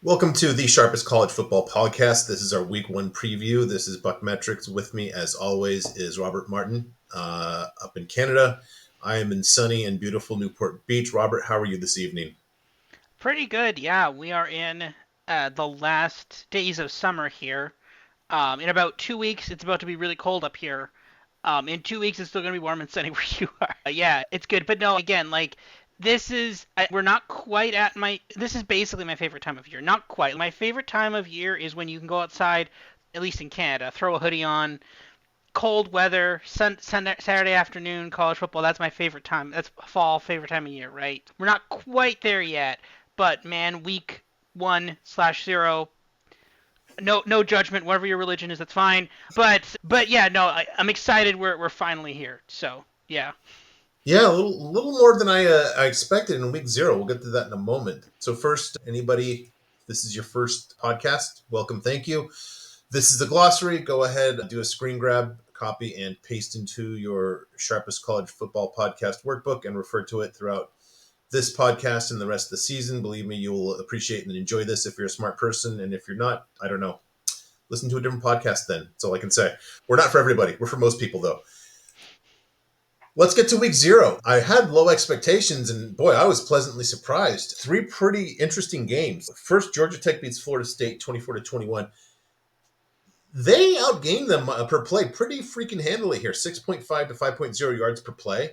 Welcome to the Sharpest College Football Podcast. This is our Week 1 preview. This is BuckMetrics. With me, as always, is Robert Martin up in Canada. I am in sunny and beautiful Newport Beach. Robert, how are you this evening? Pretty good, yeah. We are in the last days of summer here. In about 2 weeks, it's about to be really cold up here. In 2 weeks, it's still going to be warm and sunny where you are. Yeah, it's good. But no, again, we're not quite at this is basically my favorite time of year. Not quite. My favorite time of year is when you can go outside, at least in Canada, throw a hoodie on, cold weather, Saturday afternoon, college football. That's my favorite time. That's fall favorite time of year, right? We're not quite there yet, but man, week 1/0. No judgment. Whatever your religion is, that's fine. But yeah, no, I'm excited. We're finally here. So yeah. Yeah, a little more than I expected in week 0. We'll get to that in a moment. So first, anybody, this is your first podcast, welcome, thank you. This is the glossary. Go ahead, do a screen grab, copy, and paste into your Sharpest College Football Podcast workbook and refer to it throughout this podcast and the rest of the season. Believe me, you will appreciate and enjoy this if you're a smart person. And if you're not, I don't know. Listen to a different podcast then. That's all I can say. We're not for everybody. We're for most people, though. Let's get to week 0. I had low expectations, and boy, I was pleasantly surprised. 3 pretty interesting games. First, Georgia Tech beats Florida State 24-21. They outgained them per play pretty freaking handily here, 6.5 to 5.0 yards per play.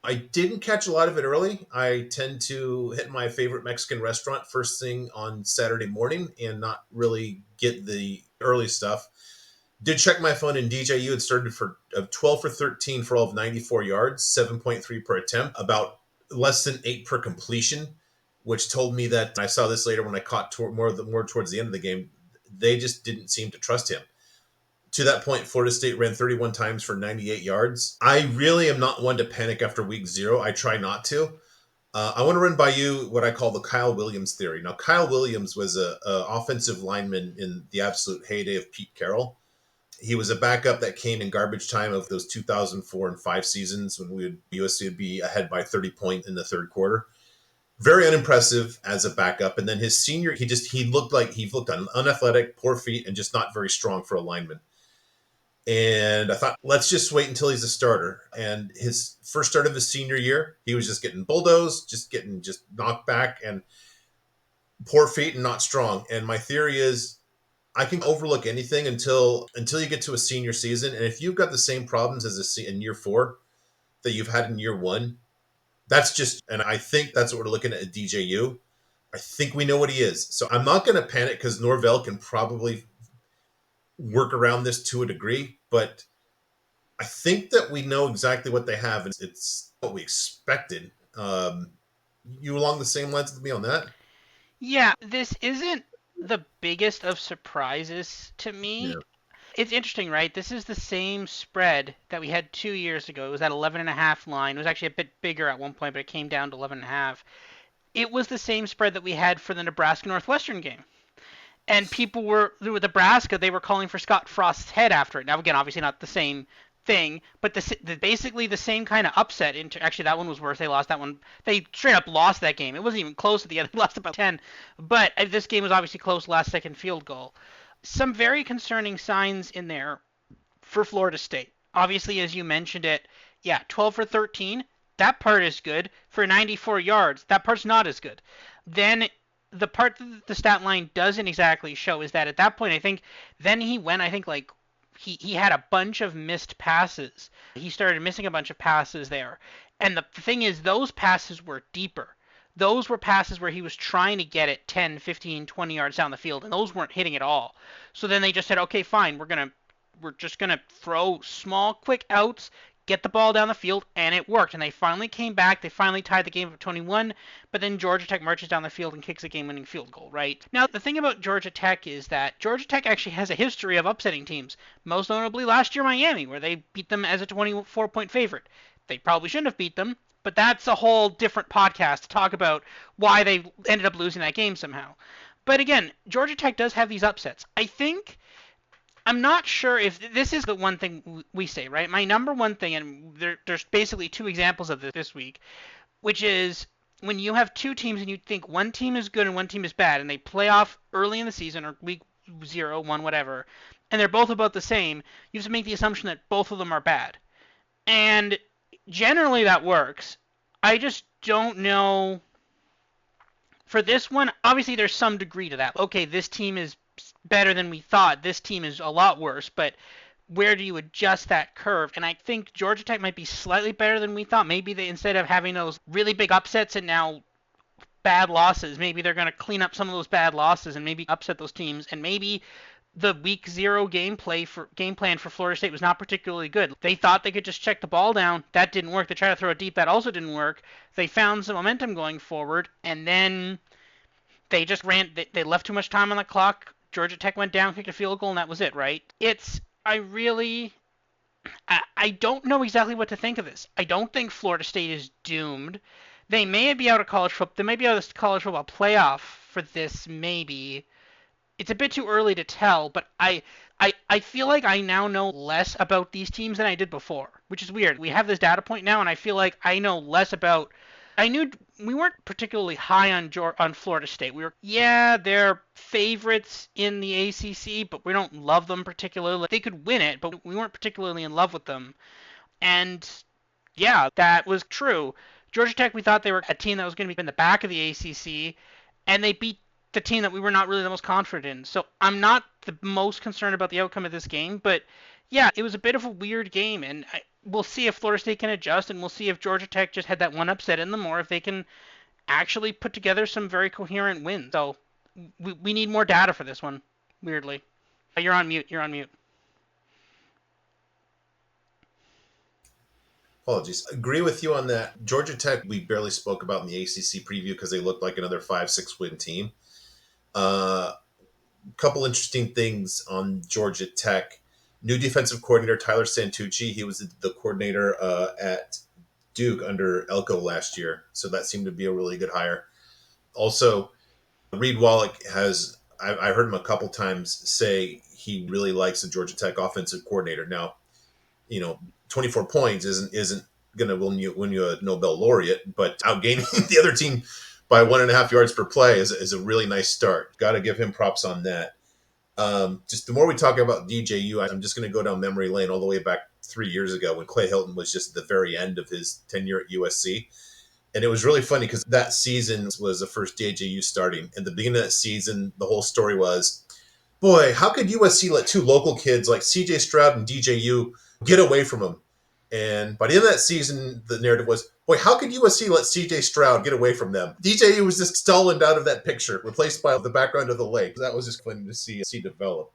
I didn't catch a lot of it early. I tend to hit my favorite Mexican restaurant first thing on Saturday morning and not really get the early stuff. Did check my phone, and DJU had started for 12 for 13 for all of 94 yards, 7.3 per attempt, about less than 8 per completion, which told me that, I saw this later when I caught more towards the end of the game, they just didn't seem to trust him. To that point, Florida State ran 31 times for 98 yards. I really am not one to panic after week 0. I try not to. I want to run by you what I call the Kyle Williams theory. Now, Kyle Williams was a offensive lineman in the absolute heyday of Pete Carroll. He was a backup that came in garbage time of those 2004 and 5 seasons when USC would be ahead by 30 points in the third quarter. Very unimpressive as a backup. And then his senior, he looked unathletic, poor feet, and just not very strong for a lineman. And I thought, let's just wait until he's a starter. And his first start of his senior year, he was just getting bulldozed, just knocked back, and poor feet and not strong. And my theory is, I can overlook anything until you get to a senior season. And if you've got the same problems in year 4 that you've had in year 1, that's just, and I think that's what we're looking at DJU. I think we know what he is. So I'm not going to panic because Norvell can probably work around this to a degree, but I think that we know exactly what they have, and it's what we expected. You along the same lines with me on that? Yeah, this isn't the biggest of surprises to me. Yeah. It's interesting, right? This is the same spread that we had 2 years ago. It was at 11.5 line. It was actually a bit bigger at one point, but it came down to 11.5. It was the same spread that we had for the Nebraska Northwestern game. And people were, with Nebraska, they were calling for Scott Frost's head after it. Now, again, obviously not the same thing, but basically the same kind of upset. Actually, that one was worse. They lost that one. They straight up lost that game. It wasn't even close at the end. They lost about 10. But this game was obviously close, last second field goal. Some very concerning signs in there for Florida State. Obviously, as you mentioned it, yeah, 12 for 13. That part is good. For 94 yards, that part's not as good. Then the part that the stat line doesn't exactly show is that at that point, I think, then he went, I think, like, he had a bunch of missed passes. He started missing a bunch of passes there. And the thing is, those passes were deeper. Those were passes where he was trying to get it 10, 15, 20 yards down the field, and those weren't hitting at all. So then they just said, okay, fine, we're just gonna throw small, quick outs, get the ball down the field, and it worked. And they finally came back. They finally tied the game at 21. But then Georgia Tech marches down the field and kicks a game-winning field goal. Right now, the thing about Georgia Tech is that Georgia Tech actually has a history of upsetting teams. Most notably last year, Miami, where they beat them as a 24-point favorite. They probably shouldn't have beat them, but that's a whole different podcast to talk about why they ended up losing that game somehow. But again, Georgia Tech does have these upsets. I'm not sure if this is the one thing we say, right? My number one thing, and there's basically two examples of this week, which is when you have two teams and you think one team is good and one team is bad, and they play off early in the season or week 0, 1, whatever, and they're both about the same, you have to make the assumption that both of them are bad. And generally that works. I just don't know. For this one, obviously there's some degree to that. Okay, this team is better than we thought. This team is a lot worse, but where do you adjust that curve? And I think Georgia Tech might be slightly better than we thought. Maybe they, instead of having those really big upsets and now bad losses, maybe they're going to clean up some of those bad losses and maybe upset those teams. And maybe the week 0 game plan for Florida State was not particularly good. They thought they could just check the ball down. That didn't work. They tried to throw it deep. That also didn't work. They found some momentum going forward, and then they just ran. They left too much time on the clock. Georgia Tech went down, kicked a field goal, and that was it. Right? I don't know exactly what to think of this. I don't think Florida State is doomed. They may be out of college football. They may be out of the college football playoff for this. Maybe it's a bit too early to tell, but I feel like I now know less about these teams than I did before, which is weird. We have this data point now, and I feel like I know less about. I knew we weren't particularly high on Florida State. We were, yeah, they're favorites in the ACC, but we don't love them particularly. They could win it, but we weren't particularly in love with them. And yeah, that was true. Georgia Tech, we thought they were a team that was going to be in the back of the ACC, and they beat the team that we were not really the most confident in. So I'm not the most concerned about the outcome of this game, but yeah, it was a bit of a weird game, and we'll see if Florida State can adjust, and we'll see if Georgia Tech just had that one upset in them, or if they can actually put together some very coherent wins. So we need more data for this one, weirdly. You're on mute. You're on mute. Apologies. Agree with you on that. Georgia Tech, we barely spoke about in the ACC preview because they looked like another 5-6 win team. Couple interesting things on Georgia Tech. New defensive coordinator Tyler Santucci. He was the coordinator at Duke under Elko last year, so that seemed to be a really good hire. Also, Reed Wallach has. I heard him a couple times say he really likes the Georgia Tech offensive coordinator. Now, 24 points isn't going to win you a Nobel laureate, but outgaining the other team by 1.5 yards per play is a really nice start. Got to give him props on that. Just the more we talk about DJU, I'm just going to go down memory lane all the way back 3 years ago when Clay Hilton was just at the very end of his tenure at USC. And it was really funny because that season was the first DJU starting. And the beginning of that season, the whole story was, boy, how could USC let two local kids like CJ Stroud and DJU get away from him? And by the end of that season, the narrative was, boy, how could USC let CJ Stroud get away from them? DJU was just stolen out of that picture, replaced by the background of the lake. That was just fun to see develop.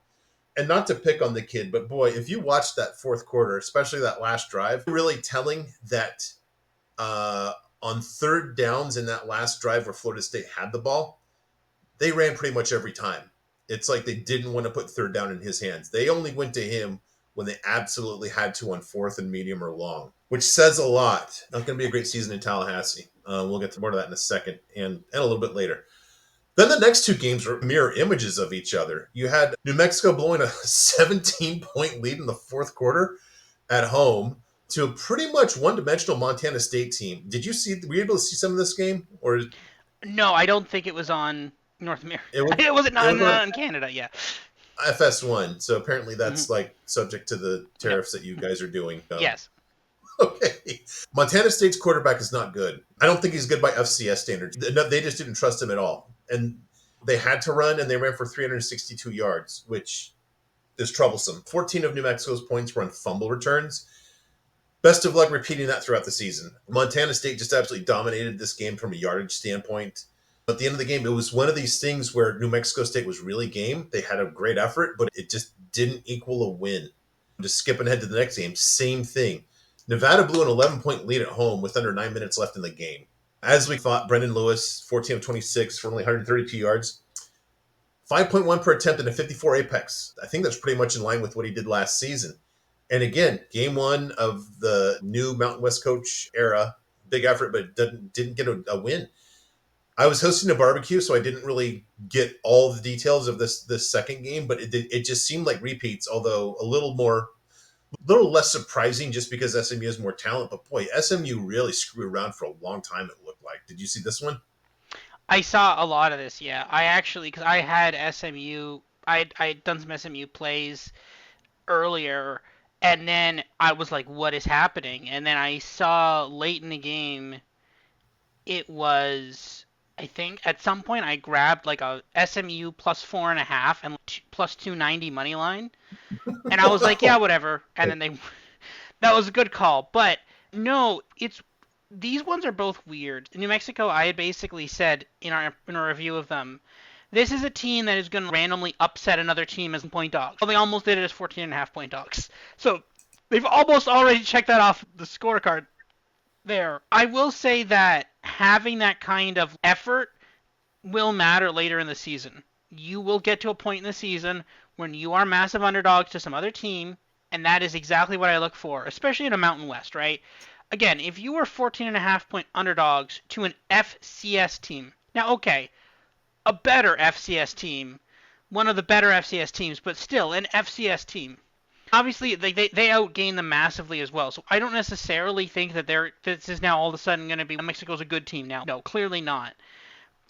And not to pick on the kid, but boy, if you watch that fourth quarter, especially that last drive, really telling that on third downs in that last drive where Florida State had the ball, they ran pretty much every time. It's like they didn't want to put third down in his hands. They only went to him when they absolutely had to on fourth and medium or long, which says a lot. Not going to be a great season in Tallahassee. We'll get to more of that in a second and a little bit later. Then the next two games were mirror images of each other. You had New Mexico blowing a 17-point lead in the fourth quarter at home to a pretty much one-dimensional Montana State team. Were you able to see some of this game? Or No, I don't think it was on North America. it was, Was it it not was on in Canada? Yeah. FS1, so apparently that's Mm-hmm. like subject to the Yep. tariffs that you guys are doing. Yes. Okay. Montana State's quarterback is not good. I don't think he's good by FCS standards. They just didn't trust him at all. And they had to run, and they ran for 362 yards, which is troublesome. 14 of New Mexico's points were on fumble returns. Best of luck repeating that throughout the season. Montana State just absolutely dominated this game from a yardage standpoint. At the end of the game, it was one of these things where New Mexico State was really game. They had a great effort, but it just didn't equal a win. Just skipping ahead to the next game, same thing. Nevada blew an 11-point lead at home with under 9 minutes left in the game. As we thought, Brendan Lewis, 14 of 26 for only 132 yards. 5.1 per attempt and a 54 apex. I think that's pretty much in line with what he did last season. And again, game one of the new Mountain West coach era, big effort, but didn't get a win. I was hosting a barbecue, so I didn't really get all the details of this second game, but it just seemed like repeats, although a little less surprising just because SMU has more talent. But boy, SMU really screwed around for a long time, it looked like. Did you see this one? I saw a lot of this. Yeah, I actually because I had SMU. I had done some SMU plays earlier, and then I was like, "What is happening?" And then I saw late in the game, it was. I think at some point I grabbed like a SMU plus 4.5 and plus 290 money line, and I was like, "Yeah, whatever." And then they that was a good call. But no, it's these ones are both weird. New Mexico, I had basically said in our review of them, this is a team that is going to randomly upset another team as point dogs. Well, they almost did it as 14.5 point dogs. So they've almost already checked that off the scorecard there. I will say that having that kind of effort will matter later in the season. You will get to a point in the season when you are massive underdogs to some other team, and that is exactly what I look for, especially in a Mountain West, right? Again, if you were 14.5 point underdogs to an FCS team, now, okay, a better FCS team, one of the better FCS teams, but still an FCS team. Obviously, they outgain them massively as well. So I don't necessarily think that this is now all of a sudden going to be Mexico's a good team now. No, clearly not.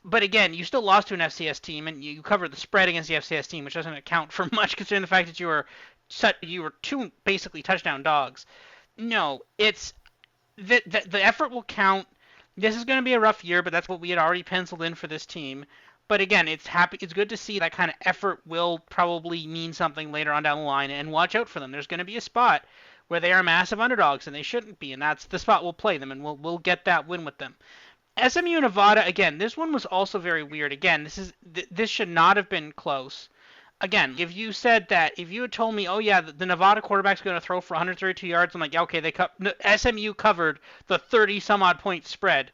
But again, you still lost to an FCS team, and you covered the spread against the FCS team, which doesn't account for much considering the fact that you were two basically touchdown dogs. No, it's the effort will count. This is going to be a rough year, but that's what we had already penciled in for this team. But again, it's good to see that kind of effort will probably mean something later on down the line, and watch out for them. There's going to be a spot where they are massive underdogs, and they shouldn't be, and that's the spot we'll play them, and we'll get that win with them. SMU Nevada again. This one was also very weird. Again, this should not have been close. Again, if you had told me, oh yeah, the Nevada quarterback's going to throw for 132 yards, I'm like, yeah, okay, SMU covered the 30 some odd point spread,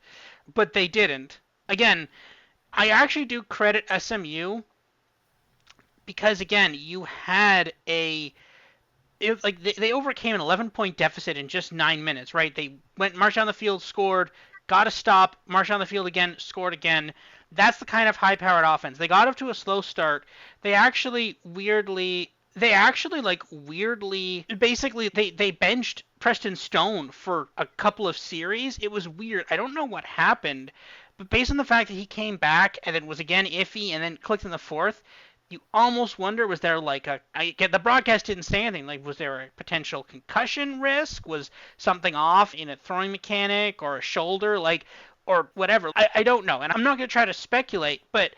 but they didn't. Again, I actually do credit SMU because again, you had they overcame an 11-point deficit in just 9 minutes, right? They marched down the field, scored, got a stop, marched down the field again, scored again. That's the kind of high-powered offense. They got up to a slow start. Basically they benched Preston Stone for a couple of series. It was weird. I don't know what happened, but based on the fact that he came back and then was again iffy and then clicked in the fourth, you almost wonder, was there like the broadcast didn't say anything, like was there a potential concussion risk, was something off in a throwing mechanic or a shoulder, like, or whatever. I don't know, and I'm not going to try to speculate, but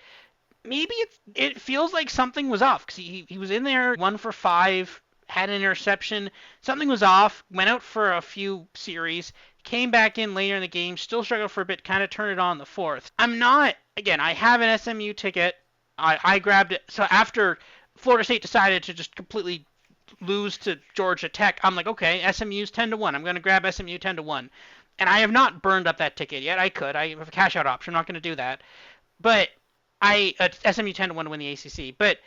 maybe it feels like something was off because he was in there 1 for 5, had an interception, something was off, went out for a few series, came back in later in the game, still struggled for a bit, kind of turned it on in the fourth. I have an SMU ticket. I grabbed it. So after Florida State decided to just completely lose to Georgia Tech, I'm like, okay, SMU's 10-1. I'm going to grab SMU 10-1. And I have not burned up that ticket yet. I could. I have a cash out option. I'm not going to do that. But SMU 10-1 to win the ACC. But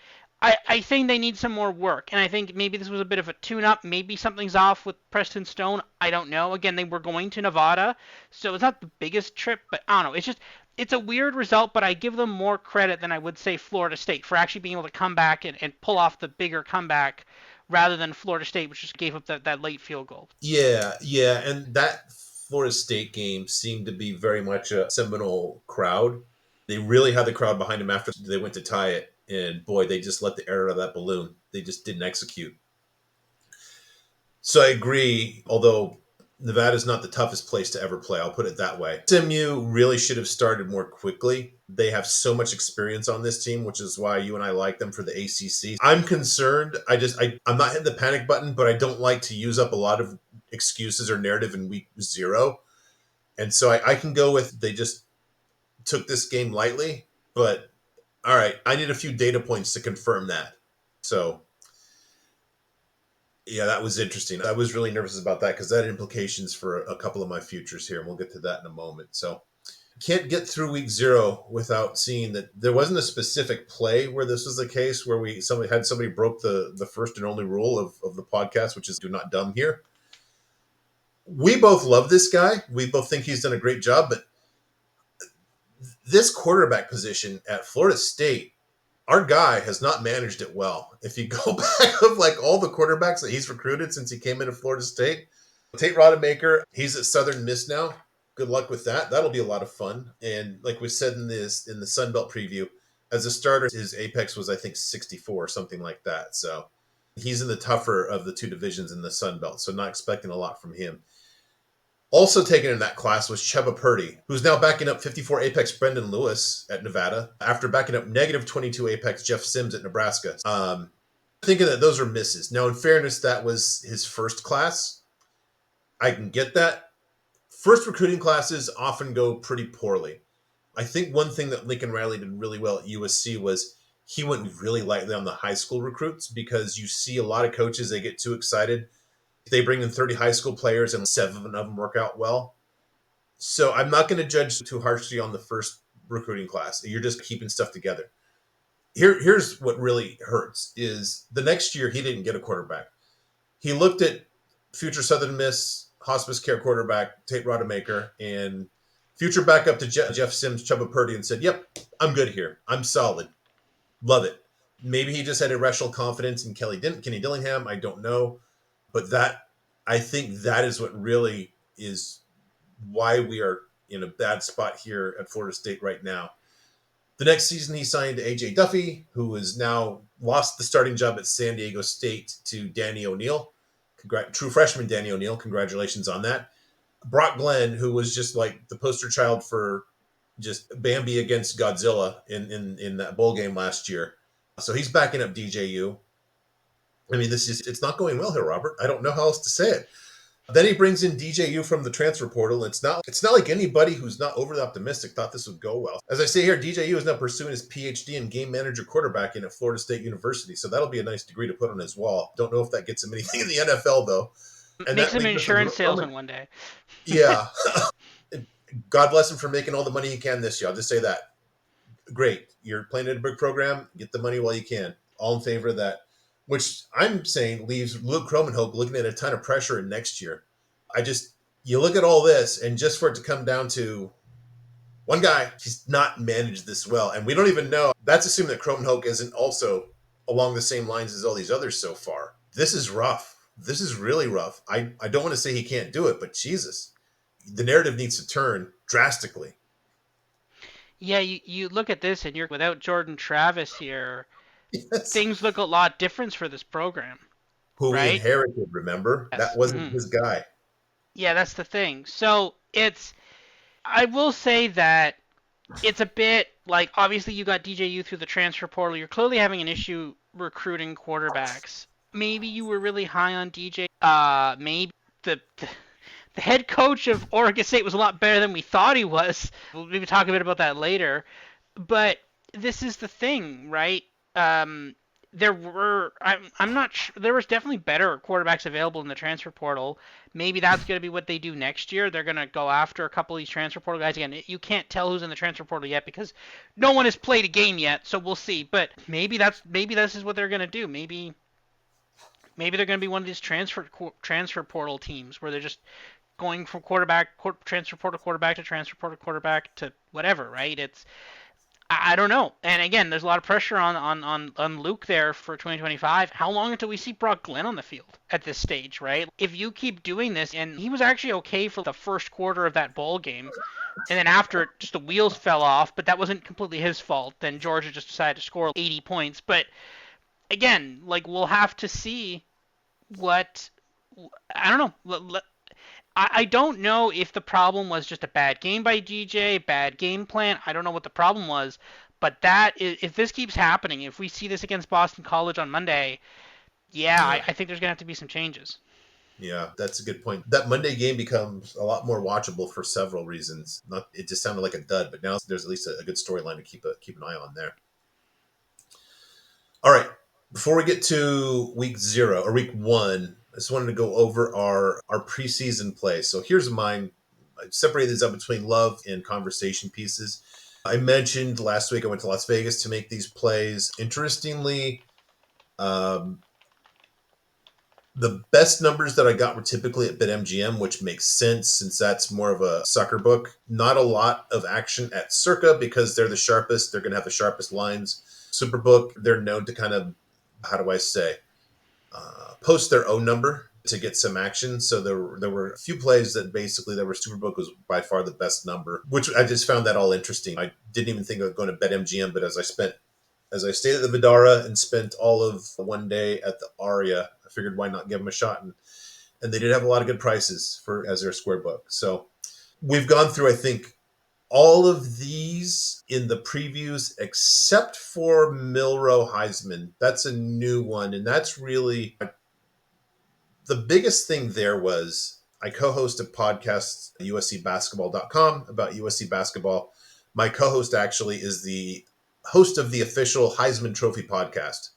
I think they need some more work. And I think maybe this was a bit of a tune-up. Maybe something's off with Preston Stone. I don't know. Again, they were going to Nevada, so it's not the biggest trip. But I don't know. It's a weird result, but I give them more credit than I would say Florida State for actually being able to come back and pull off the bigger comeback rather than Florida State, which just gave up that late field goal. Yeah, and that Florida State game seemed to be very much a Seminole crowd. They really had the crowd behind them after they went to tie it, and boy, they just let the air out of that balloon. They just didn't execute. So I agree, although Nevada's not the toughest place to ever play. I'll put it that way. SMU really should have started more quickly. They have so much experience on this team, which is why you and I like them for the ACC. I'm concerned. I'm not hitting the panic button, but I don't like to use up a lot of excuses or narrative in week 0. And so I can go with they just took this game lightly, but all right, I need a few data points to confirm that. So yeah, that was interesting. I was really nervous about that because that had implications for a couple of my futures here, and we'll get to that in a moment. So can't get through week 0 without seeing that there wasn't a specific play where this was the case, where somebody broke the first and only rule of the podcast, which is do not dumb here. We both love this guy. We both think he's done a great job, but this quarterback position at Florida State, our guy has not managed it well. If you go back of like all the quarterbacks that he's recruited since he came into Florida State, Tate Rodemaker, he's at Southern Miss now. good luck with that. That'll be a lot of fun. And like we said in the Sun Belt preview, as a starter, his apex was I think 64 or something like that. So he's in the tougher of the two divisions in the Sun Belt. So not expecting a lot from him. Also taken in that class was Chubba Purdy, who's now backing up 54 apex Brendan Lewis at Nevada after backing up negative 22 apex Jeff Sims at Nebraska. Thinking that those are misses. Now, in fairness, that was his first class. I can get that. First recruiting classes often go pretty poorly. I think one thing that Lincoln Riley did really well at USC was he went really lightly on the high school recruits, because you see a lot of coaches, they get too excited. They bring in 30 high school players and 7 of them work out well. So I'm not going to judge too harshly on the first recruiting class. You're just keeping stuff together. Here's what really hurts is the next year he didn't get a quarterback. He looked at future Southern Miss hospice care quarterback Tate Rodemaker and future backup to Jeff Sims, Chubba Purdy, and said, "Yep, I'm good here. I'm solid. Love it." Maybe he just had irrational confidence in Kenny Dillingham. I don't know, but I think that is what really is why we are in a bad spot here at Florida State right now. The next season, he signed AJ Duffy, who has now lost the starting job at San Diego State to Danny O'Neill. True freshman Danny O'Neill. Congratulations on that. Brock Glenn, who was just like the poster child for just Bambi against Godzilla in that bowl game last year. So he's backing up DJU. I mean, it's not going well here, Robert. I don't know how else to say it. Then he brings in DJU from the transfer portal. It's not like anybody who's not overly optimistic thought this would go well. As I say here, DJU is now pursuing his PhD in game manager quarterbacking at Florida State University. So that'll be a nice degree to put on his wall. Don't know if that gets him anything in the NFL though. And Makes that him leaves us insurance salesman one day. Yeah. God bless him for making all the money he can this year. I'll just say that. Great. You're playing at a big program. Get the money while you can. All in favor of that. Which I'm saying leaves Luke Kromenhoek looking at a ton of pressure in next year. You look at all this, and just for it to come down to one guy, he's not managed this well. And we don't even know. That's assuming that Kromenhoek isn't also along the same lines as all these others so far. This is rough. This is really rough. I don't want to say he can't do it, but Jesus, the narrative needs to turn drastically. Yeah, you look at this and you're without Jordan Travis here, Yes. things look a lot different for this program, Who we right? inherited, remember? That Yes. wasn't his guy. Yeah, that's the thing. So I will say that it's a bit like obviously you got DJU through the transfer portal. You're clearly having an issue recruiting quarterbacks. Maybe you were really high on DJ. Maybe the head coach of Oregon State was a lot better than we thought he was. We'll maybe talk a bit about that later. But this is the thing, right? I'm not sure, there was definitely better quarterbacks available in the transfer portal. Maybe that's going to be what they do next year. They're going to go after a couple of these transfer portal guys again. You can't tell who's in the transfer portal yet because no one has played a game yet, so we'll see. But maybe this is what they're going to do. Maybe they're going to be one of these transfer portal teams where they're just going from transfer portal quarterback to transfer portal quarterback to whatever, right? I don't know. And again, there's a lot of pressure on Luke there for 2025. How long until we see Brock Glenn on the field at this stage, right? If you keep doing this, and he was actually okay for the first quarter of that bowl game, and then after it, just the wheels fell off, but that wasn't completely his fault. Then Georgia just decided to score 80 points. But again, like we'll have to see what I don't know. I don't know if the problem was just a bad game by DJ, bad game plan. I don't know what the problem was, but if this keeps happening, if we see this against Boston College on Monday, yeah, Yeah. I think there's gonna have to be some changes. Yeah, that's a good point. That Monday game becomes a lot more watchable for several reasons. Not it just sounded like a dud, but now there's at least a good storyline to keep an eye on there. All right. Before we get to week 0 or week 1, I just wanted to go over our preseason play. So here's mine. I separated these up between love and conversation pieces. I mentioned last week I went to Las Vegas to make these plays. Interestingly, the best numbers that I got were typically at BetMGM, which makes sense since that's more of a sucker book. Not a lot of action at Circa because they're the sharpest. They're going to have the sharpest lines. Superbook, they're known to kind of, how do I say, post their own number. to get some action. So there were a few plays that basically that were Superbook was by far the best number, which I just found that all interesting. I didn't even think of going to BetMGM, but as I stayed at the Vidara and spent all of one day at the Aria, I figured why not give them a shot, and they did have a lot of good prices for as their square book. So we've gone through, I think, all of these in the previews except for Milroe Heisman. That's a new one, and that's really the biggest thing there was I co-host a podcast at uscbasketball.com about USC basketball. My co-host actually is the host of the official Heisman Trophy podcast.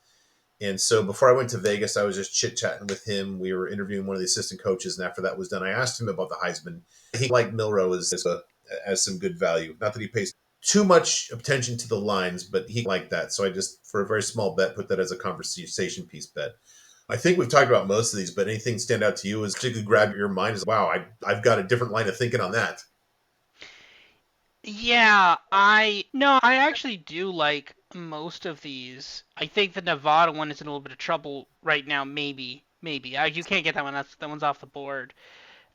And so before I went to Vegas, I was just chit-chatting with him. We were interviewing one of the assistant coaches, and after that was done, I asked him about the Heisman. He liked Milroe as some good value. Not that he pays too much attention to the lines, but he liked that. So I just, for a very small bet, put that as a conversation piece bet. I think we've talked about most of these, but anything stand out to you as particularly grab your mind as, wow, I've got a different line of thinking on that. Yeah, I no, I actually do like most of these. I think the Nevada one is in a little bit of trouble right now. Maybe. You can't get that one. That one's off the board.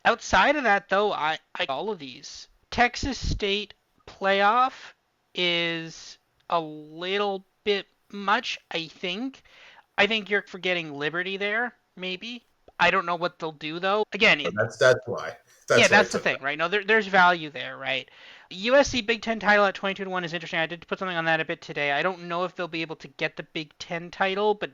Outside of that, though, I like all of these. Texas State playoff is a little bit much. I think you're forgetting Liberty there. Maybe. I don't know what they'll do though. Again, That's why. yeah, That's why I that's the took thing, that. right? No, there's value there, right? USC Big Ten title at 22 to 1 is interesting. I did put something on that a bit today. I don't know if they'll be able to get the Big Ten title, but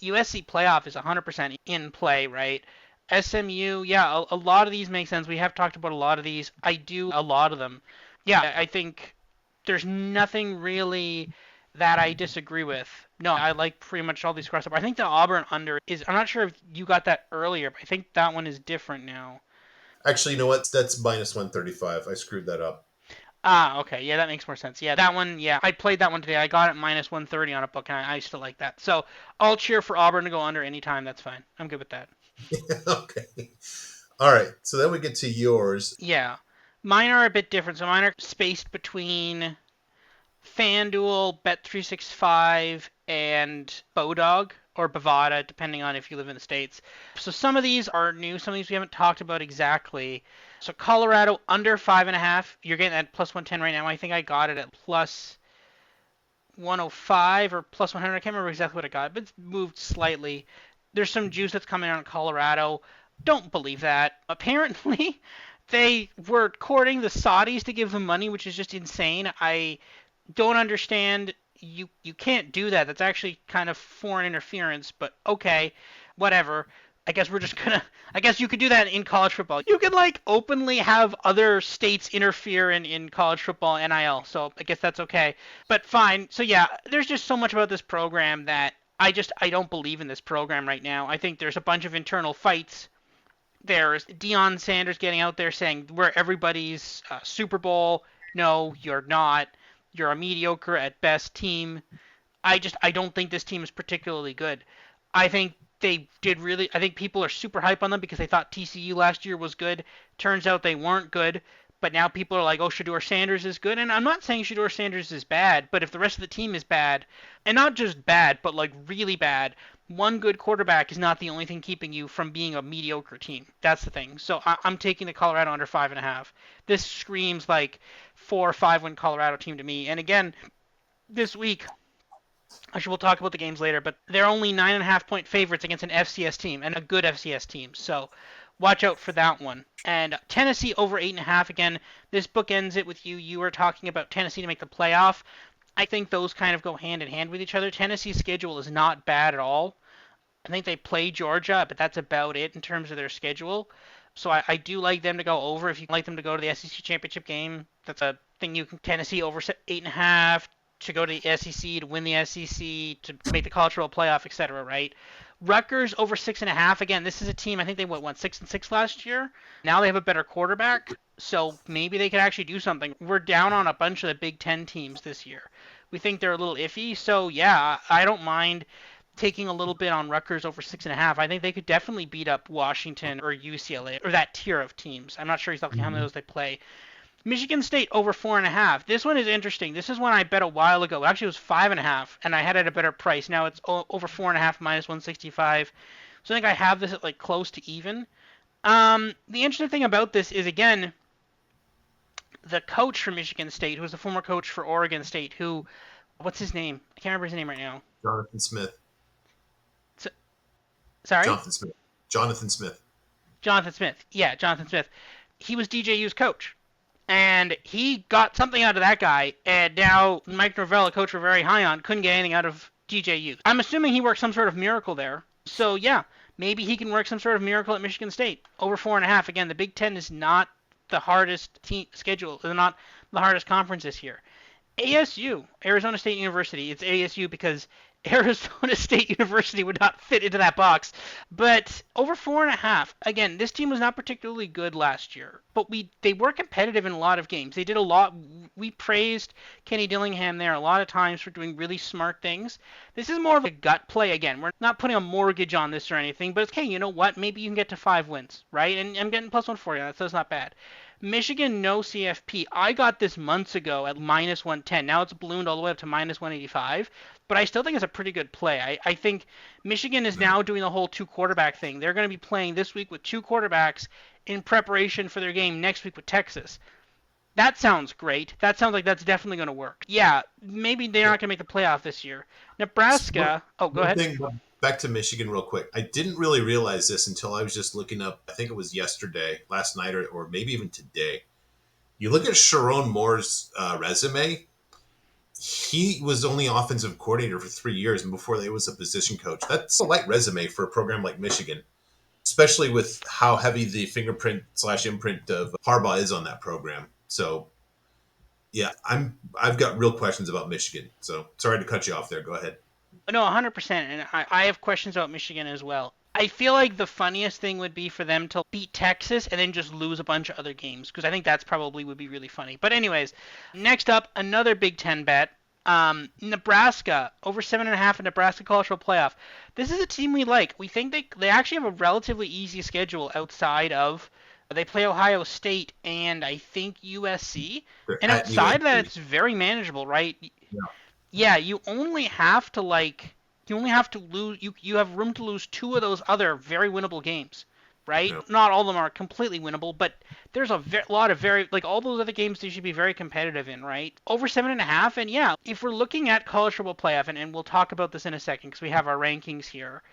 USC playoff is 100% in play, right? SMU, yeah, a lot of these make sense. We have talked about a lot of these. I do a lot of them. Yeah, I think there's nothing really that I disagree with. No, I like pretty much all these crossover. I think the Auburn under is, I'm not sure if you got that earlier, but I think that one is different now. Actually, you know what? That's minus 135. I screwed that up. Ah, okay. Yeah, that makes more sense. Yeah, that one, yeah. I played that one today. I got it minus 130 on a book, and I still like that. So I'll cheer for Auburn to go under anytime. That's fine. I'm good with that. Okay. All right. So then we get to yours. Yeah. Mine are a bit different. So mine are spaced between FanDuel, Bet365, and Bodog or Bovada, depending on if you live in the States. So some of these are new. Some of these we haven't talked about exactly. So Colorado under 5.5. You're getting at plus 110 right now. I think I got it at plus 105 or plus 100. I can't remember exactly what I got, but it's moved slightly. There's some juice that's coming out in Colorado. Don't believe that. Apparently, they were courting the Saudis to give them money, which is just insane. I don't understand. You can't do that. That's actually kind of foreign interference, but okay, whatever. I guess we're just gonna. I guess you could do that in college football. You could like openly have other states interfere in college football NIL. So I guess that's okay. But fine. So yeah, there's just so much about this program that I don't believe in this program right now. I think there's a bunch of internal fights. There's Deion Sanders getting out there saying we're everybody's Super Bowl. No, you're not. You're a mediocre at best team. I don't think this team is particularly good. I think they did really. I think people are super hype on them because they thought TCU last year was good. Turns out they weren't good. But now people are like, oh, Shador Sanders is good. And I'm not saying Shador Sanders is bad, but if the rest of the team is bad, and not just bad, but like really bad, one good quarterback is not the only thing keeping you from being a mediocre team. That's the thing. So I'm taking the Colorado under 5.5. This screams like 4 or 5 win Colorado team to me. And again, this week, actually, we'll talk about the games later, but they're only 9.5 point favorites against an FCS team and a good FCS team. So watch out for that one. And Tennessee over 8.5. Again, this book ends it with you. You were talking about Tennessee to make the playoff. I think those kind of go hand in hand with each other. Tennessee's schedule is not bad at all. I think they play Georgia, but that's about it in terms of their schedule. So I do like them to go over. If you like them to go to the SEC championship game, that's a thing you can. Tennessee over 8.5 to go to the SEC to win the SEC to make the college football playoff, etc. Right? Rutgers over 6.5. Again, this is a team. I think they went 6-6 last year. Now they have a better quarterback, so maybe they could actually do something. We're down on a bunch of the Big Ten teams this year. We think they're a little iffy. So yeah, I don't mind taking a little bit on Rutgers over 6.5. I think they could definitely beat up Washington or UCLA or that tier of teams. I'm not sure exactly how many of those they play. Michigan State over 4.5. This one is interesting. This is one I bet a while ago. Actually, it was 5.5, and I had it at a better price. Now it's over 4.5 minus 165. So I think I have this at like close to even. The interesting thing about this is, again, the coach from Michigan State, who was the former coach for Oregon State, what's his name? I can't remember his name right now. Jonathan Smith. S Sorry? Jonathan Smith. Jonathan Smith. Jonathan Smith. Yeah, Jonathan Smith. He was DJU's coach. And he got something out of that guy, and now Mike Norvell, a coach we're very high on, couldn't get anything out of DJU. I'm assuming he worked some sort of miracle there. So yeah, maybe he can work some sort of miracle at Michigan State. Over 4.5. Again, the Big Ten is not the hardest schedule. They're not the hardest conference this year. ASU, Arizona State University. It's ASU because Arizona State University would not fit into that box. But over 4.5. Again, this team was not particularly good last year, but they were competitive in a lot of games. They did a lot. We praised Kenny Dillingham there a lot of times for doing really smart things. This is more of a gut play. Again, we're not putting a mortgage on this or anything, but it's, hey, you know what? Maybe you can get to 5 wins, right? And I'm getting +1 for you. So that's not bad. Michigan, no CFP. I got this months ago at -110. Now it's ballooned all the way up to -185. But I still think it's a pretty good play. I think Michigan is now doing the whole two quarterback thing. They're going to be playing this week with two quarterbacks in preparation for their game next week with Texas. That sounds great. That sounds like that's definitely going to work. Yeah, maybe they're not going to make the playoff this year. Nebraska. Oh, go One ahead. thing, back to Michigan real quick. I didn't really realize this until I was just looking up, I think it was yesterday, last night, or maybe even today. You look at Sharon Moore's resume. He was only offensive coordinator for 3 years, and before that, he was a position coach. That's a light resume for a program like Michigan, especially with how heavy the fingerprint/imprint of Harbaugh is on that program. So, yeah, I've got real questions about Michigan. So, sorry to cut you off there. Go ahead. No, 100%. And I have questions about Michigan as well. I feel like the funniest thing would be for them to beat Texas and then just lose a bunch of other games, because I think that's probably would be really funny. But anyways, next up, another Big Ten bet. Nebraska, over 7.5 in Nebraska College Football Playoff. This is a team we like. We think they actually have a relatively easy schedule outside of, they play Ohio State and I think USC. They're And at outside of that, USC. it's very manageable, right? Yeah. Yeah, you only have to lose you have room to lose two of those other very winnable games, right? Yeah. Not all of them are completely winnable, but there's a lot of very, like, all those other games they should be very competitive in, right? Over 7.5. And yeah, if we're looking at college football playoff, and we'll talk about this in a second because we have our rankings here,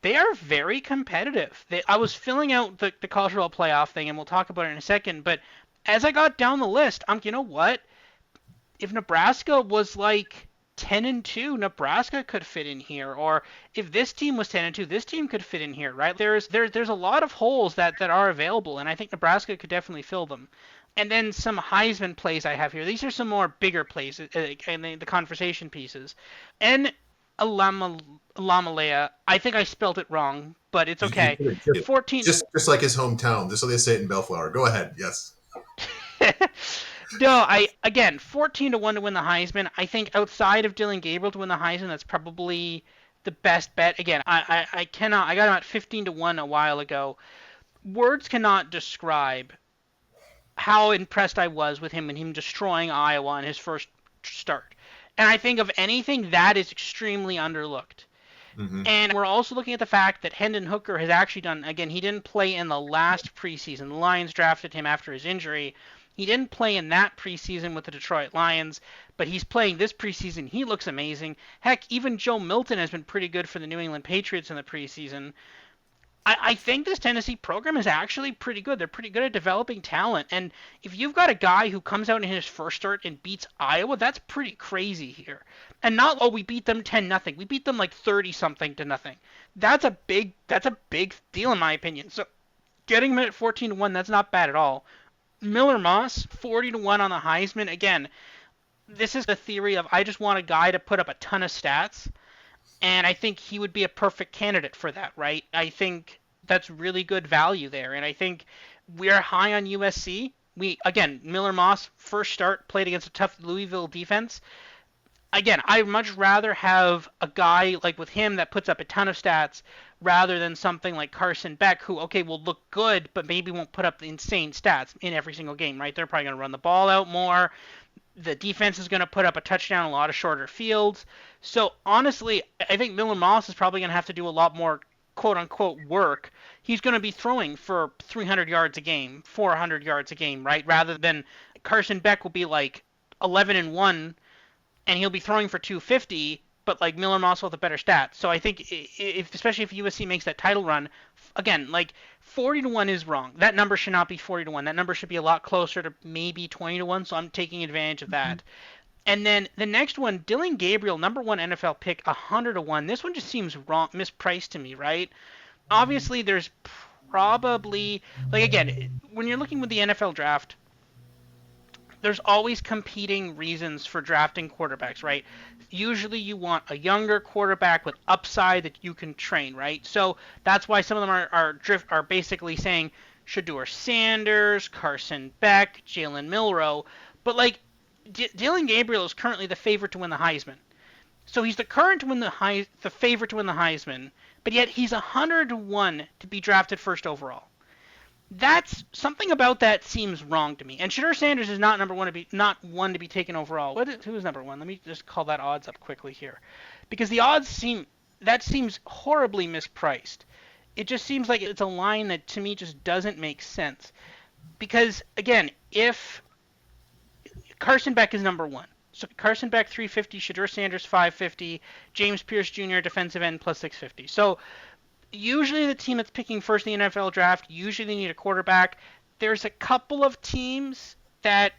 they are very competitive. I was filling out the college football playoff thing, and we'll talk about it in a second, but as I got down the list, you know what? If Nebraska was like 10-2, Nebraska could fit in here. Or if this team was 10-2, this team could fit in here, right? There's a lot of holes that are available, and I think Nebraska could definitely fill them. And then some Heisman plays I have here. These are some more bigger plays, and the conversation pieces. And Alamalea, I think I spelled it wrong, but it's okay. 14. Just like his hometown. Just so they say it in Bellflower. Go ahead. Yes. No, 14-1 to win the Heisman. I think outside of Dylan Gabriel to win the Heisman, that's probably the best bet. Again, I cannot. I got him at 15-1 a while ago. Words cannot describe how impressed I was with him and him destroying Iowa in his first start. And I think of anything that is extremely underlooked. Mm-hmm. And we're also looking at the fact that Hendon Hooker has actually done, again, he didn't play in the last preseason. The Lions drafted him after his injury. He didn't play in that preseason with the Detroit Lions, but he's playing this preseason. He looks amazing. Heck, even Joe Milton has been pretty good for the New England Patriots in the preseason. I think this Tennessee program is actually pretty good. They're pretty good at developing talent. And if you've got a guy who comes out in his first start and beats Iowa, that's pretty crazy here. And not, oh, we beat them 10-0. We beat them like 30-something to nothing. That's a big deal in my opinion. So getting him at 14-1, that's not bad at all. Miller Moss, 40-1 on the Heisman. Again, this is the theory of I just want a guy to put up a ton of stats. And I think he would be a perfect candidate for that, right? I think that's really good value there. And I think we're high on USC. Miller Moss, first start, played against a tough Louisville defense. Again, I'd much rather have a guy like with him that puts up a ton of stats rather than something like Carson Beck, who, okay, will look good, but maybe won't put up the insane stats in every single game, right? They're probably going to run the ball out more. The defense is going to put up a touchdown, a lot of shorter fields. So honestly, I think Miller Moss is probably going to have to do a lot more quote unquote work, he's going to be throwing for 300 yards a game, 400 yards a game, right? Rather than Carson Beck will be like 11-1 and he'll be throwing for 250, but like Miller Moss with a better stat. So I think if especially if USC makes that title run, again, like 40-1 is wrong. That number should not be 40-1. That number should be a lot closer to maybe 20-1. So I'm taking advantage of that. And then the next one, Dylan Gabriel, number one NFL pick, 100-1. This one just seems wrong, mispriced to me, right? Obviously, there's probably like again, when you're looking with the NFL draft, there's always competing reasons for drafting quarterbacks, right? Usually you want a younger quarterback with upside that you can train, right? So that's why some of them are basically saying Shedeur Sanders, Carson Beck, Jalen Milroe, but like Dylan Gabriel is currently the favorite to win the Heisman. So he's the current to win the favorite to win the Heisman, but yet he's 100-1 to be drafted first overall. That's something about that seems wrong to me. And Shedeur Sanders is not one to be taken overall. Who is number one? Let me just call that odds up quickly here, because the odds seems horribly mispriced. It just seems like it's a line that to me just doesn't make sense. Because again, if Carson Beck is number one, so Carson Beck 350, Shedeur Sanders 550, James Pierce Jr. defensive end plus 650. So usually the team that's picking first in the NFL draft, usually they need a quarterback. There's a couple of teams that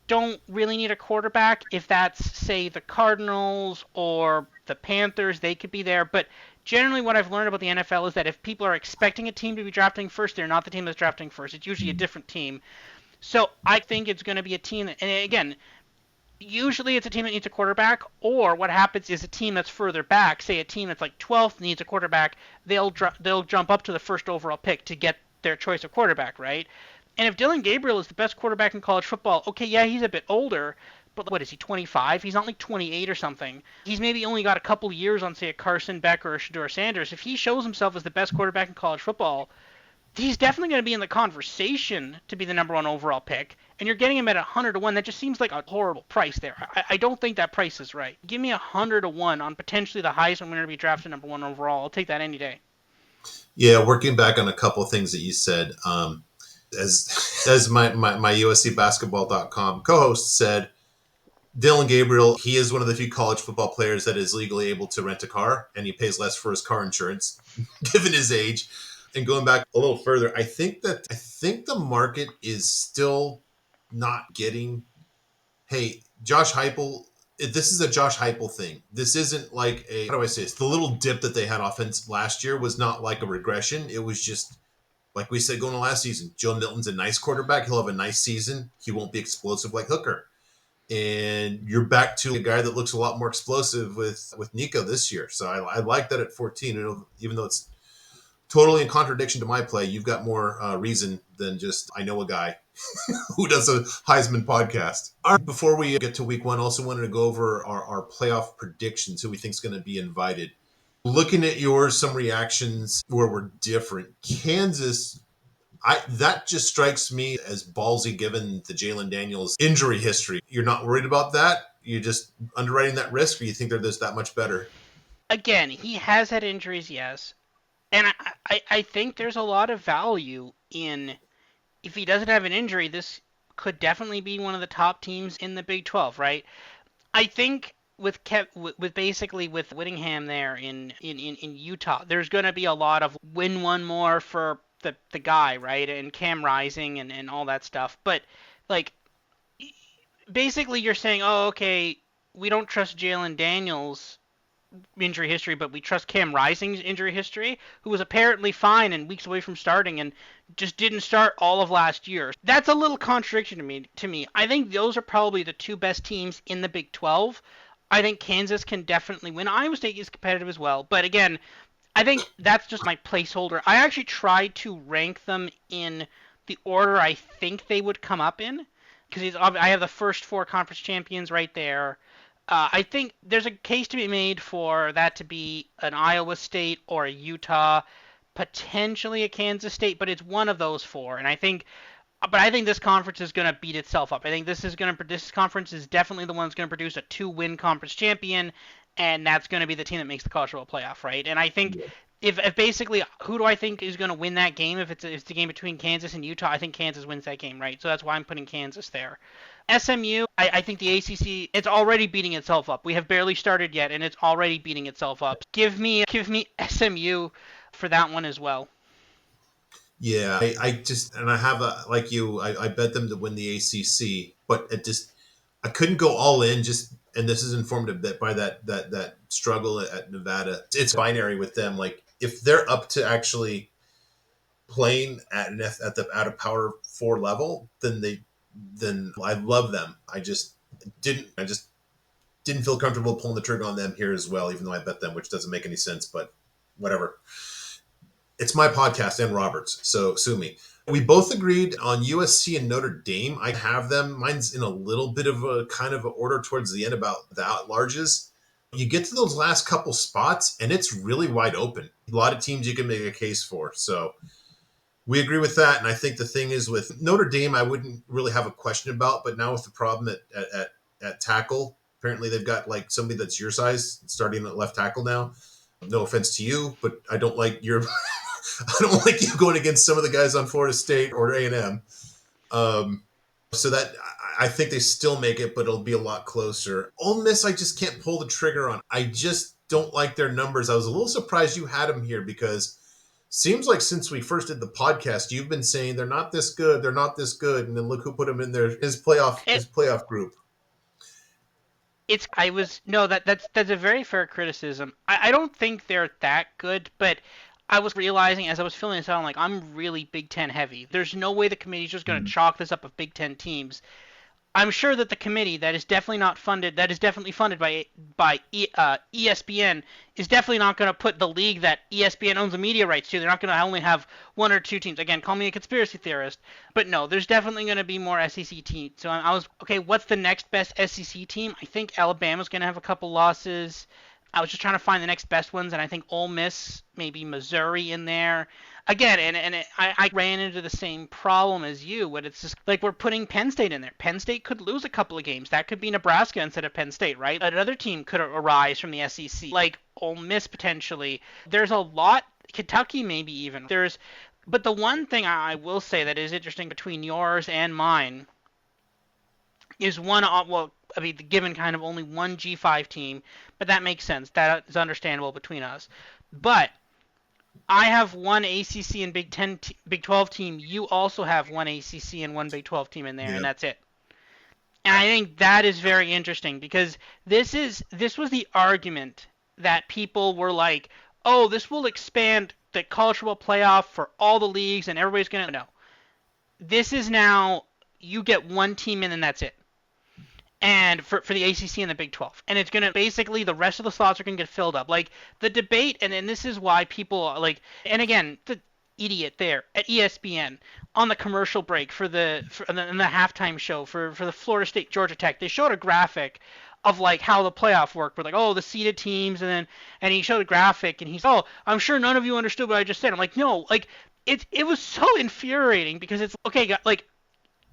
don't really need a quarterback. If that's, say, the Cardinals or the Panthers, they could be there. But generally what I've learned about the NFL is that if people are expecting a team to be drafting first, they're not the team that's drafting first. It's usually a different team. So I think it's going to be a team that, and again, usually it's a team that needs a quarterback, or what happens is a team that's further back, say a team that's like 12th needs a quarterback, they'll jump up to the first overall pick to get their choice of quarterback, right? And if Dylan Gabriel is the best quarterback in college football, okay, yeah, he's a bit older, but what is he, 25? He's not like 28 or something. He's maybe only got a couple years on, say, a Carson Beck or a Shedeur Sanders. If he shows himself as the best quarterback in college football, he's definitely going to be in the conversation to be the number one overall pick, and you're getting him at 100-1. That just seems like a horrible price there. I don't think that price is right. Give me 100-1 on potentially the Heisman winner to be drafted number one overall. I'll take that any day. Yeah, working back on a couple of things that you said, as my USCBasketball.com co-host said, Dylan Gabriel, he is one of the few college football players that is legally able to rent a car, and he pays less for his car insurance, given his age. And going back a little further, I think the market is still not getting. Hey, Josh Heupel. This is a Josh Heupel thing. This isn't like a, how do I say this? The little dip that they had offense last year was not like a regression. It was just like we said going to last season. Joe Milton's a nice quarterback. He'll have a nice season. He won't be explosive like Hooker. And you're back to a guy that looks a lot more explosive with Nico this year. So I like that at 14, even though it's totally in contradiction to my play. You've got more reason than just I know a guy who does a Heisman podcast. Before we get to week one, also wanted to go over our playoff predictions, who we think is going to be invited. Looking at yours, some reactions where we're different. Kansas, that just strikes me as ballsy given the Jalen Daniels injury history. You're not worried about that? You're just underwriting that risk, or you think they're just that much better? Again, he has had injuries, yes. And I think there's a lot of value in, if he doesn't have an injury, this could definitely be one of the top teams in the Big 12, right? I think with basically with Whittingham there in Utah, there's going to be a lot of win one more for the guy, right? And Cam Rising and all that stuff. But like basically you're saying, "Oh, okay, we don't trust Jalen Daniels injury history, but we trust Cam Rising's injury history, who was apparently fine and weeks away from starting and just didn't start all of last year." That's a little contradiction to me. I think those are probably the two best teams in the Big 12. I think Kansas can definitely win. Iowa State is competitive as well, but again, I think that's just my placeholder. I actually tried to rank them in the order I think they would come up in, because I have the first four conference champions right there. I think there's a case to be made for that to be an Iowa State or a Utah, potentially a Kansas State, but it's one of those four. But I think this conference is going to beat itself up. I think this conference is definitely the one that's going to produce a 2-win conference champion, and that's going to be the team that makes the college football playoff, right? And I think if basically who do I think is going to win that game if it's a game between Kansas and Utah, I think Kansas wins that game, right? So that's why I'm putting Kansas there. SMU, I think the ACC it's already beating itself up. We have barely started yet, and it's already beating itself up. Give me SMU for that one as well. Yeah, I just and I have a like you. I bet them to win the ACC, but it just I couldn't go all in. Just and this is informed a bit by that struggle at Nevada. It's binary with them. Like if they're up to actually playing at the at a power 4 level, then I love them. I just didn't feel comfortable pulling the trigger on them here as well, even though I bet them, which doesn't make any sense. But whatever. It's my podcast and Roberts, so sue me. We both agreed on USC and Notre Dame. I have them. Mine's in a little bit of a kind of a order towards the end about the at-larges. You get to those last couple spots, and it's really wide open. A lot of teams you can make a case for. So we agree with that. And I think the thing is with Notre Dame, I wouldn't really have a question about. But now with the problem at tackle, apparently they've got like somebody that's your size starting at left tackle now. No offense to you, but I don't like your I don't like you going against some of the guys on Florida State or A&M. So that I think they still make it, but it'll be a lot closer. Ole Miss, I just can't pull the trigger on. I just don't like their numbers. I was a little surprised you had them here because seems like since we first did the podcast, you've been saying they're not this good, they're not this good, and then look who put them in his It, playoff group. it's I was no that's a very fair criticism. I don't think they're that good, but I was realizing as I was filling this out, I'm like, I'm really Big Ten heavy. There's no way the committee's just going to chalk this up of Big Ten teams. I'm sure that the committee that is definitely not funded, that is definitely funded by ESPN, is definitely not going to put the league that ESPN owns the media rights to. They're not going to only have one or two teams. Again, call me a conspiracy theorist, but no, there's definitely going to be more SEC teams. So I was okay. What's the next best SEC team? I think Alabama's going to have a couple losses. I was just trying to find the next best ones, and I think Ole Miss, maybe Missouri in there. Again, I ran into the same problem as you, when it's just like we're putting Penn State in there. Penn State could lose a couple of games. That could be Nebraska instead of Penn State, right? Another team could arise from the SEC, like Ole Miss potentially. There's a lot, Kentucky maybe even. But the one thing I will say that is interesting between yours and mine is well, I mean, given kind of only one G5 team, but that makes sense. That is understandable between us. But I have one ACC and Big 12 team. You also have one ACC and one Big 12 team in there, and Yeah. that's it. And I think that is very interesting because this was the argument that people were like, "Oh, this will expand the college football playoff for all the leagues, and everybody's gonna know." This is now you get one team in, and that's it. And for the ACC and the Big 12. And it's going to basically, the rest of the slots are going to get filled up. Like, the debate, and this is why people, like, and again, the idiot there at ESPN on the commercial break in the halftime show for the Florida State Georgia Tech, they showed a graphic of like how the playoff worked. We're like, oh, the seeded teams, and he showed a graphic, and he's, oh, I'm sure none of you understood what I just said. I'm like, no, like it was so infuriating because it's okay, like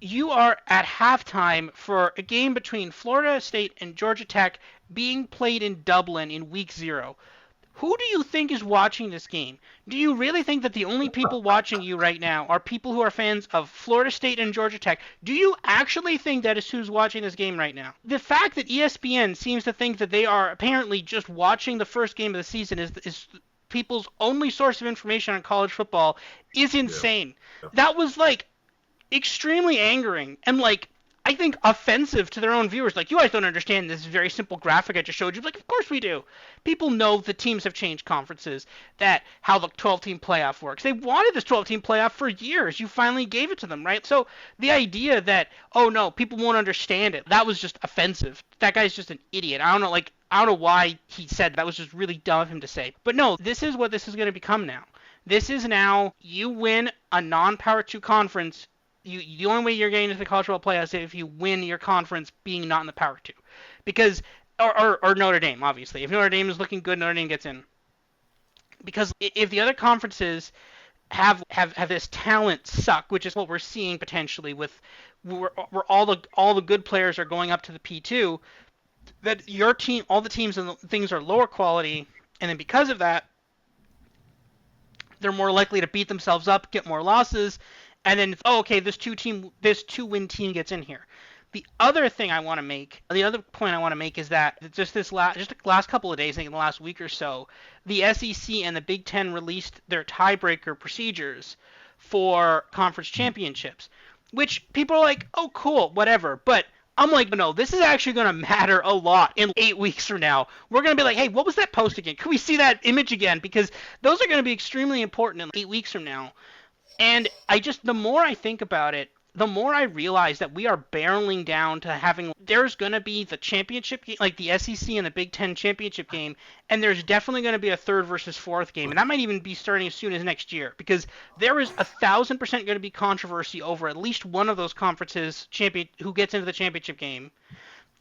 you are at halftime for a game between Florida State and Georgia Tech being played in Dublin in week 0. Who do you think is watching this game? Do you really think that the only people watching you right now are people who are fans of Florida State and Georgia Tech? Do you actually think that is who's watching this game right now? The fact that ESPN seems to think that they are apparently just watching the first game of the season is people's only source of information on college football is Yeah. insane. Yeah. That was like extremely angering and like I think offensive to their own viewers. Like, you guys don't understand this very simple graphic I just showed you. Like, of course we do. People know the teams have changed conferences, that how the 12-team playoff works. They wanted this 12-team playoff for years. You finally gave it to them, right? So the idea that, oh no, people won't understand it, that was just offensive. That guy's just an idiot. I don't know why he said that. That was just really dumb of him to say. But no, this is what this is going to become now. This is now, you win a non-Power 2 conference, the only way you're getting into the college football playoffs is if you win your conference being not in the Power Two, because or Notre Dame, obviously. If Notre Dame is looking good, Notre Dame gets in. Because if the other conferences have this talent suck, which is what we're seeing potentially with where all the good players are going up to the P2, that your team, all the teams and things are lower quality, and then because of that, they're more likely to beat themselves up, get more losses, and then oh, okay, this 2-win team gets in here. The other point I want to make is that just the last couple of days, I think in the last week or so, the SEC and the Big Ten released their tiebreaker procedures for conference championships, which people are like, oh, cool, whatever. But I'm like, no, this is actually going to matter a lot in 8 weeks from now. We're going to be like, hey, what was that post again? Can we see that image again? Because those are going to be extremely important in 8 weeks from now. And the more I think about it, the more I realize that we are barreling down to having, there's going to be the championship game, like the SEC and the Big Ten championship game, and there's definitely going to be a third versus fourth game. And that might even be starting as soon as next year, because there is 1,000% going to be controversy over at least one of those conferences champion who gets into the championship game.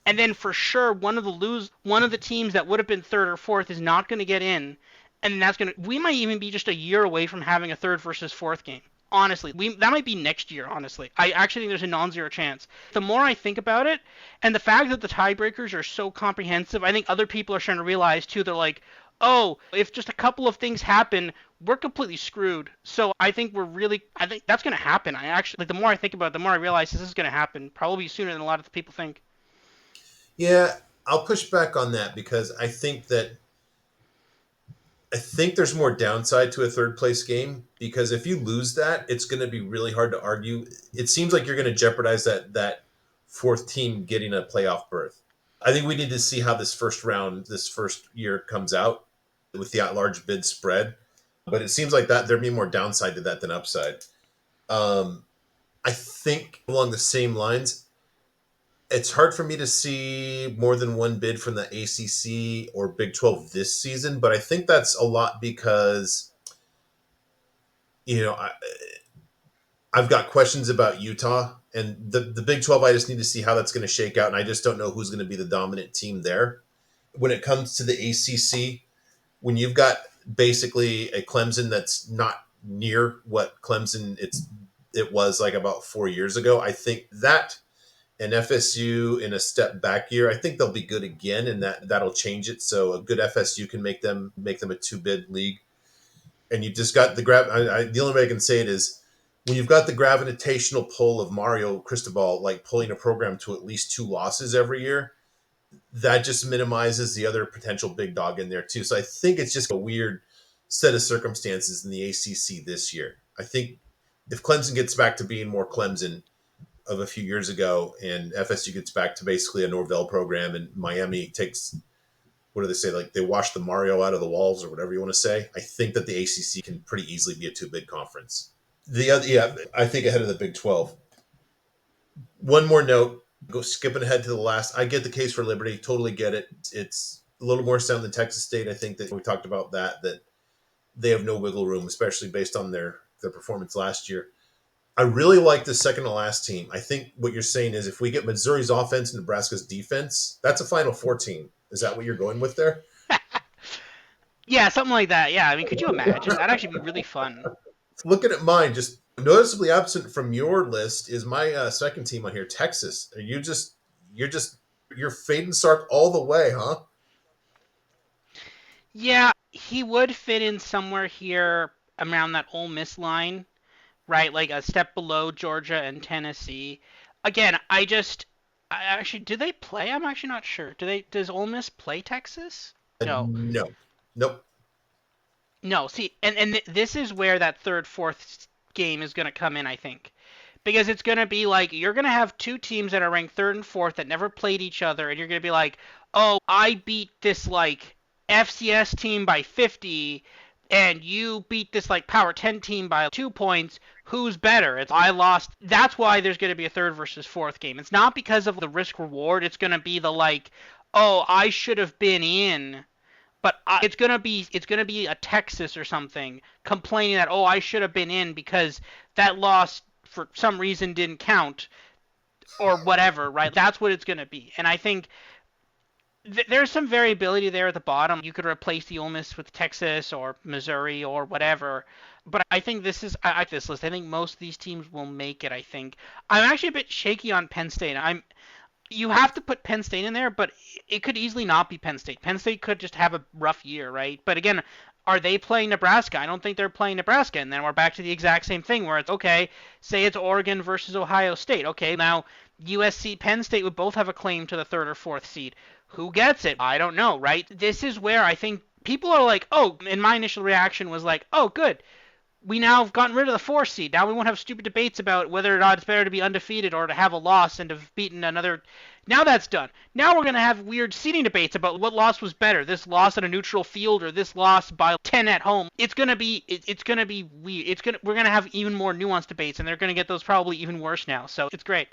And then for sure, one of the teams that would have been third or fourth is not going to get in, and we might even be just a year away from having a third versus fourth game. Honestly, that might be next year. Honestly, I actually think there's a non-zero chance. The more I think about it, and the fact that the tiebreakers are so comprehensive, I think other people are starting to realize too. They're like, oh, if just a couple of things happen, we're completely screwed. So I think that's going to happen. I actually, like, the more I think about it, the more I realize this is going to happen, probably sooner than a lot of the people think. Yeah, I'll push back on that because I think there's more downside to a third place game because if you lose that, it's going to be really hard to argue. It seems like you're going to jeopardize that fourth team getting a playoff berth. I think we need to see how this first year comes out with the at-large bid spread. But it seems like that there'd be more downside to that than upside. Um, I think along the same lines, it's hard for me to see more than one bid from the ACC or Big 12 this season, but I think that's a lot because you know I've got questions about Utah and the Big 12. I just need to see how that's going to shake out, and I just don't know who's going to be the dominant team there. When it comes to the ACC, when you've got basically a Clemson that's not near what it was like about 4 years ago, I think that and FSU in a step back year, I think they'll be good again, and that'll change it. So a good FSU can make them a two bid league, and you just got the only way I can say it is when you've got the gravitational pull of Mario Cristobal, like pulling a program to at least two losses every year, that just minimizes the other potential big dog in there too. So I think it's just a weird set of circumstances in the ACC this year. I think if Clemson gets back to being more Clemson of a few years ago, and FSU gets back to basically a Norvell program, and Miami takes what do they say? Like they wash the Mario out of the walls, or whatever you want to say. I think that the ACC can pretty easily be a two bid conference. The other, yeah, I think ahead of the Big 12. One more note, go skipping ahead to the last. I get the case for Liberty, totally get it. It's a little more sound than Texas State. I think that we talked about that they have no wiggle room, especially based on their performance last year. I really like the second to last team. I think what you're saying is if we get Missouri's offense and Nebraska's defense, that's a Final Four team. Is that what you're going with there? Yeah, something like that. Yeah, I mean, could you imagine? That'd actually be really fun. Looking at mine, just noticeably absent from your list is my second team on here, Texas. You're fading Sark all the way, huh? Yeah, he would fit in somewhere here around that Ole Miss line, right? Like a step below Georgia and Tennessee. Again, I actually, do they play? I'm actually not sure. Does Ole Miss play Texas? No. No, nope. No, see, and this is where that third, fourth game is going to come in, I think. Because it's going to be like, you're going to have two teams that are ranked third and fourth that never played each other, and you're going to be like, oh, I beat this, like, FCS team by 50, and you beat this, like, Power 10 team by 2 points. Who's better? It's I lost. That's why there's going to be a third versus fourth game. It's not because of the risk reward. It's going to be the, like, oh, I should have been in, but it's gonna be a Texas or something complaining that oh I should have been in because that loss for some reason didn't count or whatever, right? That's what it's gonna be, and I think there's some variability there at the bottom. You could replace the Ole Miss with Texas or Missouri or whatever, but I think I like this list. I think most of these teams will make it. I think I'm actually a bit shaky on Penn State. You have to put Penn State in there, but it could easily not be Penn State. Penn State could just have a rough year, right? But again, Are they playing Nebraska? I don't think they're playing Nebraska. And then we're back to the exact same thing where it's okay, say it's Oregon versus Ohio State. Okay, now USC, Penn State would both have a claim to the third or fourth seed. Who gets it? I don't know, right? This is where I think people are like, oh, and my initial reaction was like, oh, good, we now have gotten rid of the 4 seed. Now we won't have stupid debates about whether or not it's better to be undefeated or to have a loss and have beaten another. Now that's done. Now we're going to have weird seeding debates about what loss was better, this loss at a neutral field or this loss by 10 at home. It's going to be weird. We're going to have even more nuanced debates, and they're going to get those probably even worse now. So it's great.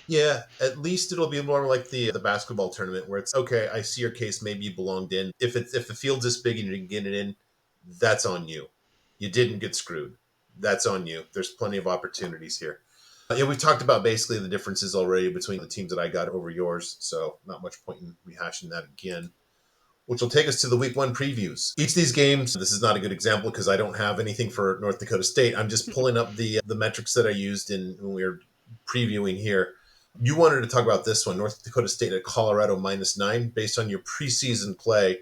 Yeah, at least it'll be more like the basketball tournament where it's okay. I see your case. Maybe you belonged in. If the field's this big and you didn't get it in, that's on you. You didn't get screwed. That's on you. There's plenty of opportunities here. Yeah, we've talked about basically the differences already between the teams that I got over yours, so not much point in rehashing that again. Which will take us to the week one previews. Each of these games, this is not a good example because I don't have anything for North Dakota State. I'm just pulling up the metrics that I used when we were previewing here. You wanted to talk about this one, North Dakota State at Colorado -9, based on your preseason play.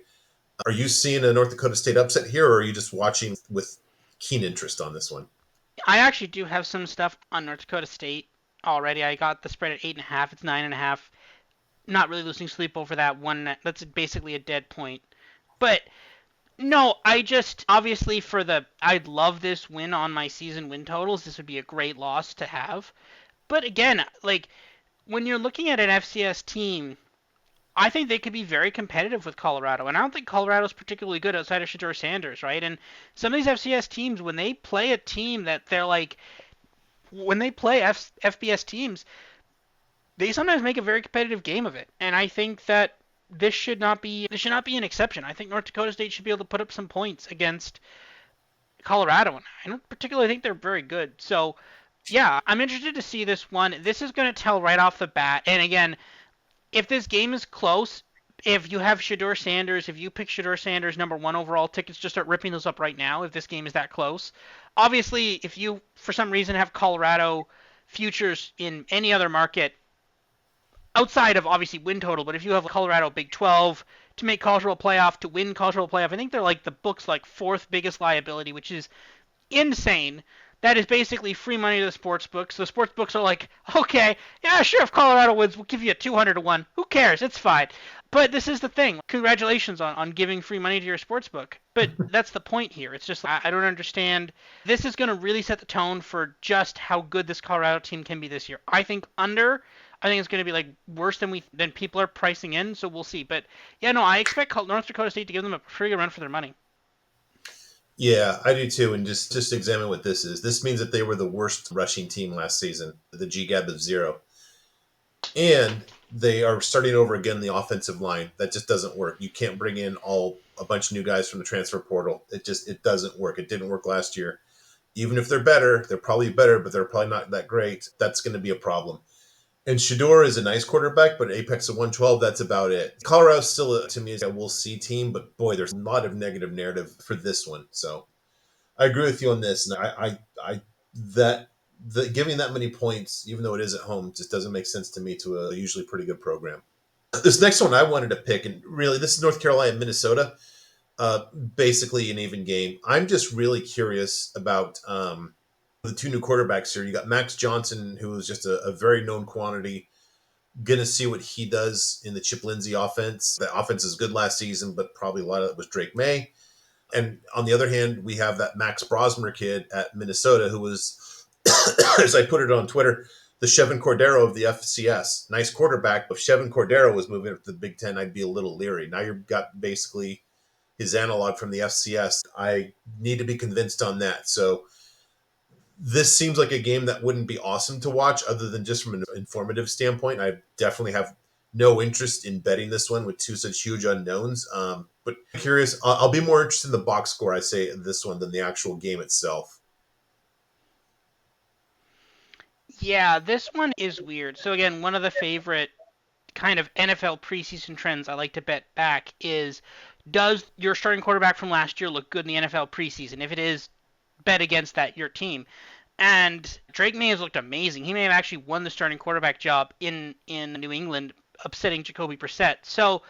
Are you seeing a North Dakota State upset here, or are you just watching with keen interest on this one? I actually do have some stuff on North Dakota State already. I got the spread at 8.5. It's 9.5. Not really losing sleep over that one. That's basically a dead point. But no, I just obviously I'd love this win on my season win totals. This would be a great loss to have. But again, like when you're looking at an FCS team, I think they could be very competitive with Colorado, and I don't think Colorado's particularly good outside of Shedeur Sanders, right? And some of these FCS teams, when they play a team that they're like, when they play FBS teams, they sometimes make a very competitive game of it, and I think that this should not be an exception. I think North Dakota State should be able to put up some points against Colorado, and I don't particularly think they're very good. So, yeah, I'm interested to see this one. This is going to tell right off the bat. And again, if this game is close, if you have Shedeur Sanders, if you pick Shedeur Sanders number one overall tickets, just start ripping those up right now. If this game is that close, obviously, if you for some reason have Colorado futures in any other market, outside of obviously win total, but if you have Colorado Big 12 to make college football playoff, to win college football playoff, I think they're like the book's like fourth biggest liability, which is insane. That is basically free money to the sports books. The sports books are like, okay, yeah, sure, if Colorado wins, we'll give you a 200 to 1. Who cares? It's fine. But this is the thing. Congratulations on giving free money to your sports book. But that's the point here. It's just, I don't understand. This is going to really set the tone for just how good this Colorado team can be this year. I think it's going to be like worse than people are pricing in, so we'll see. But yeah, no, I expect North Dakota State to give them a pretty good run for their money. Yeah, I do too. And just examine what this is. This means that they were the worst rushing team last season, the GGAB of 0. And they are starting over again the offensive line. That just doesn't work. You can't bring in a bunch of new guys from the transfer portal. It doesn't work. It didn't work last year. Even if they're better, they're probably better, but they're probably not that great. That's going to be a problem. And Shedeur is a nice quarterback, but Apex at 112, that's about it. Colorado's still, to me, is a we'll see team, but boy, there's a lot of negative narrative for this one. So I agree with you on this. And that giving that many points, even though it is at home, just doesn't make sense to me to a usually pretty good program. This next one I wanted to pick, and really, this is North Carolina, Minnesota. Basically an even game. I'm just really curious about the two new quarterbacks here. You got Max Johnson, who is just a very known quantity. Gonna see what he does in the Chip Lindsey offense. The offense is good last season, but probably a lot of it was Drake May. And on the other hand, we have that Max Brosmer kid at Minnesota, who was, as I put it on Twitter, the Chevin Cordero of the FCS. Nice quarterback, but if Chevin Cordero was moving up to the Big Ten, I'd be a little leery. Now you've got basically his analog from the FCS. I need to be convinced on that. So this seems like a game that wouldn't be awesome to watch other than just from an informative standpoint. I definitely have no interest in betting this one with two such huge unknowns. But curious, I'll be more interested in the box score, I say, this one than the actual game itself. Yeah, this one is weird. So again, one of the favorite kind of NFL preseason trends I like to bet back is, does your starting quarterback from last year look good in the NFL preseason? If it is, bet against your team. And Drake May has looked amazing. He may have actually won the starting quarterback job in New England, upsetting Jacoby Brissett. So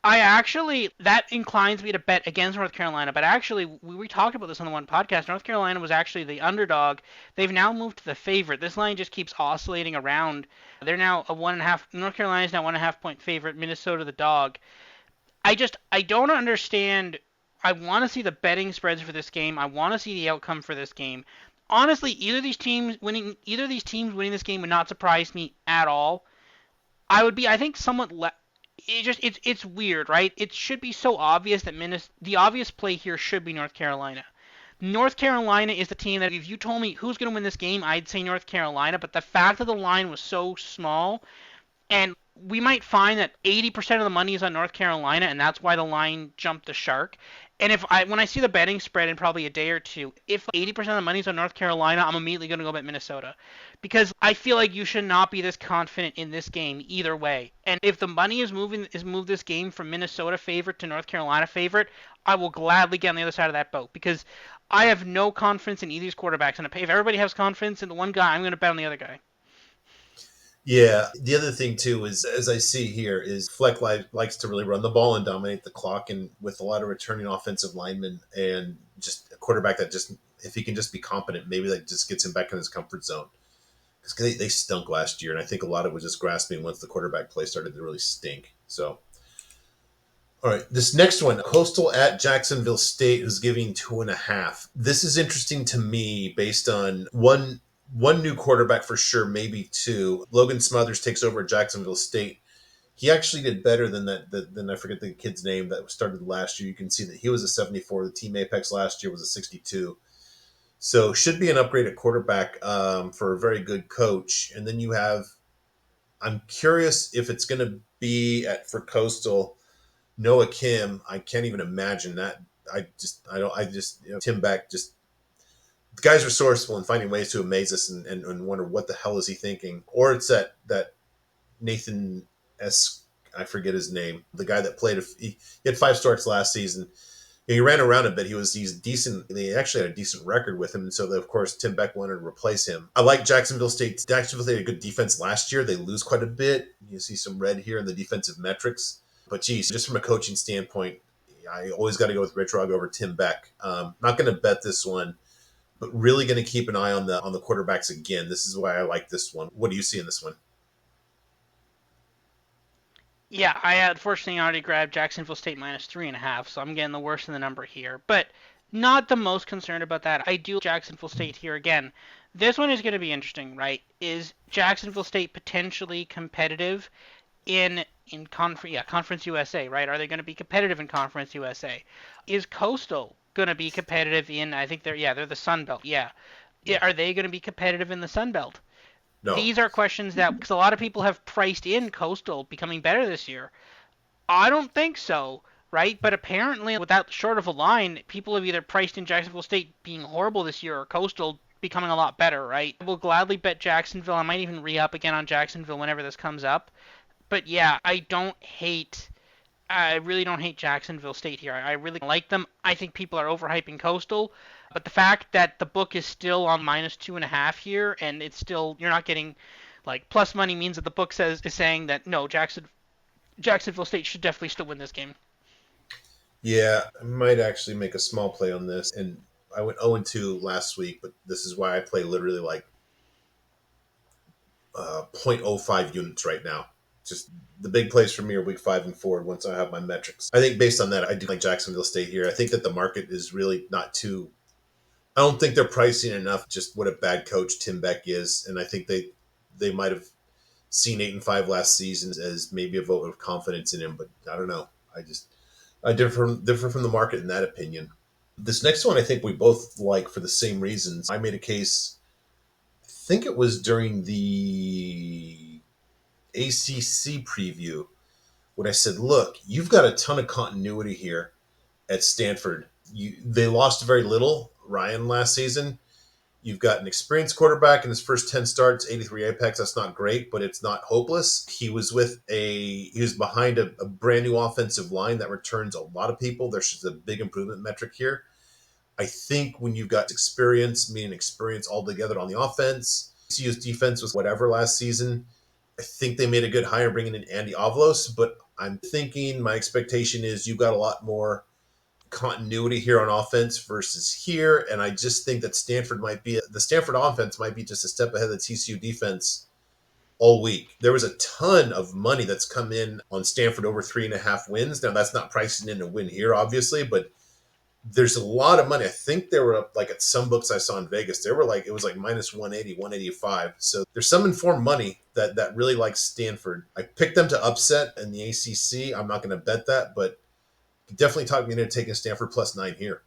I actually, that inclines me to bet against North Carolina, but actually, we talked about this on the one podcast. North Carolina was actually the underdog. They've now moved to the favorite. This line just keeps oscillating around. They're now a 1.5, North Carolina is now 1.5 point favorite, Minnesota the dog. I don't understand. I want to see the betting spreads for this game. I want to see the outcome for this game. Honestly, either of these teams winning this game would not surprise me at all. I would be, I think, somewhat it's weird, right? It should be so obvious that the obvious play here should be North Carolina. North Carolina is the team that if you told me who's going to win this game, I'd say North Carolina. But the fact that the line was so small, and we might find that 80% of the money is on North Carolina, and that's why the line jumped the shark. And when I see the betting spread in probably a day or two, if 80% of the money is on North Carolina, I'm immediately going to go bet Minnesota, because I feel like you should not be this confident in this game either way. And if the money is moved this game from Minnesota favorite to North Carolina favorite, I will gladly get on the other side of that boat, because I have no confidence in either of these quarterbacks. And if everybody has confidence in the one guy, I'm going to bet on the other guy. Yeah. The other thing too is, as I see here, is Fleck likes to really run the ball and dominate the clock, and with a lot of returning offensive linemen and just a quarterback that just, if he can just be competent, maybe that just gets him back in his comfort zone. Because they stunk last year, and I think a lot of it was just grasping once the quarterback play started to really stink. So, all right, this next one, Coastal at Jacksonville State, who's giving 2.5. This is interesting to me based on one new quarterback for sure, maybe two. Logan Smothers takes over at Jacksonville State. He actually did better than that. Than I forget the kid's name that started last year. You can see that he was a 74. The team apex last year was a 62. So should be an upgrade at quarterback for a very good coach. And then you have, I'm curious if it's going to be for Coastal, Noah Kim. I can't even imagine that. Tim Beck, just, the guy's resourceful and finding ways to amaze us, and wonder what the hell is he thinking. Or it's that Nathan S. I forget his name. The guy that played, he had 5 starts last season. He ran around a bit. He's decent. They actually had a decent record with him, and so of course Tim Beck wanted to replace him. I like Jacksonville State. Jacksonville State had a good defense last year. They lose quite a bit. You see some red here in the defensive metrics, but geez, just from a coaching standpoint, I always got to go with Rich Rugg over Tim Beck. Not going to bet this one, but really going to keep an eye on the quarterbacks again. This is why I like this one. What do you see in this one? Yeah, I unfortunately already grabbed Jacksonville State -3.5, so I'm getting the worst in the number here. But not the most concerned about that. I do Jacksonville State here again. This one is going to be interesting, right? Is Jacksonville State potentially competitive in Conference USA, right? Are they going to be competitive in Conference USA? Is Coastal going to be competitive in? I think they're the Sun Belt. Yeah, Yeah. are they going to be competitive in the Sun Belt? No. These are questions that, because a lot of people have priced in Coastal becoming better this year. I don't think so, right? But apparently, with that short of a line, people have either priced in Jacksonville State being horrible this year or Coastal becoming a lot better, right? I will gladly bet Jacksonville. I might even re-up again on Jacksonville whenever this comes up. But yeah, I really don't hate Jacksonville State here. I really like them. I think people are overhyping Coastal, but the fact that the book is still on -2.5 here, and it's still, you're not getting like plus money, means that the book is saying that no, Jacksonville State should definitely still win this game. Yeah, I might actually make a small play on this. And I went 0-2 last week, but this is why I play literally like 0.05 units right now. Just the big plays for me are week 5 and forward once I have my metrics. I think based on that, I do like Jacksonville State here. I think that the market is really not too. I don't think they're pricing enough just what a bad coach Tim Beck is, and I think they might have seen 8-5 last season as maybe a vote of confidence in him, but I don't know. I differ from the market in that opinion. This next one, I think we both like for the same reasons. I made a case. I think it was during the ACC preview when I said, "Look, you've got a ton of continuity here at Stanford. They lost very little, Ryan, last season. You've got an experienced quarterback in his first 10 starts, 83 apex. That's not great, but it's not hopeless. He was behind a brand new offensive line that returns a lot of people. There's just a big improvement metric here. I think when you've got experience, meaning experience altogether on the offense, CU's defense was whatever last season. I think they made a good hire bringing in Andy Avalos, but I'm thinking my expectation is you got a lot more continuity here on offense versus here. And I just think that the Stanford offense might be just a step ahead of the TCU defense all week. There was a ton of money that's come in on Stanford over 3.5 wins. Now, that's not pricing in a win here, obviously, but there's a lot of money. I think they were up like at some books I saw in Vegas. They were like, it was like minus 180, 185. So there's some informed money that really likes Stanford. I picked them to upset in the ACC. I'm not going to bet that, but definitely talk me into taking Stanford +9 here.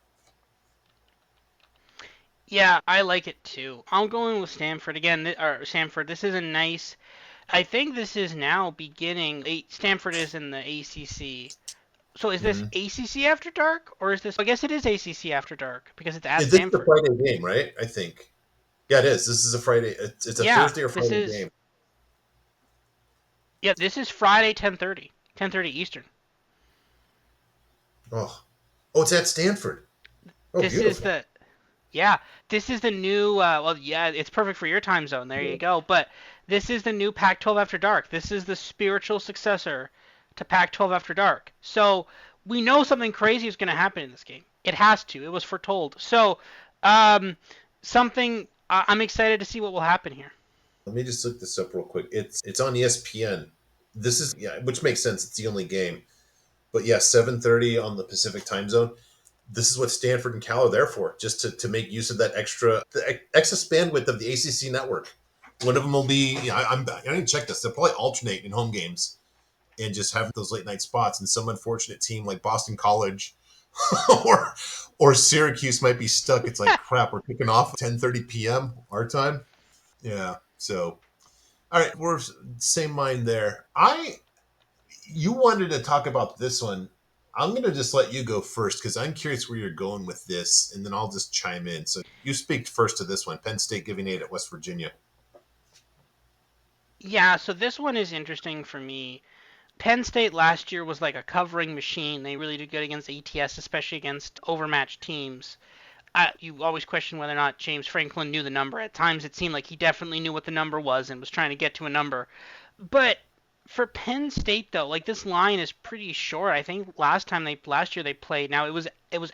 Yeah, I like it too. I'm going with Stanford again. Or Stanford. This is a nice. I think this is now beginning. Stanford is in the ACC. So is this Mm-hmm. ACC after dark, or is this? I guess it is ACC after dark because it's at This is a Stanford. Friday game, right? I think. Yeah, it is. This is a Friday. It's a Yeah, Thursday or this Friday is. game. Yeah, this is Friday 10:30. 10:30 Eastern. Oh, oh, it's at Stanford. Oh, This is beautiful. the Yeah, this is the new. Well, yeah, it's perfect for your time zone. There you go. But this is the new Pac-12 After Dark. This is the spiritual successor to Pac-12 After Dark. So we know something crazy is going to happen in this game. It has to. It was foretold. So, um, something. I'm excited to see what will happen here. Let me just look this up real quick. It's on ESPN. This is yeah, which makes sense. It's the only game. But yeah, 7:30 on the Pacific time zone. This is what Stanford and Cal are there for, just to make use of that the excess bandwidth of the ACC network. One of them will be. I didn't check this. They'll probably alternate in home games and just have those late night spots. And some unfortunate team like Boston College or or Syracuse might be stuck. It's like crap. We're kicking off at 10:30 p.m. our time. Yeah. So all right, we're same mind there. I You wanted to talk about this one. I'm going to just let you go first because I'm curious where you're going with this, and then I'll just chime in. So you speak first to this one. Penn State giving 8 at West Virginia. Yeah, so this one is interesting for me. Penn State last year was like a covering machine. They really did good against ATS, especially against overmatched teams. You always question whether or not James Franklin knew the number. At times, it seemed like he definitely knew what the number was and was trying to get to a number. But for Penn State, though, like this line is pretty short. I think last year they played. Now it was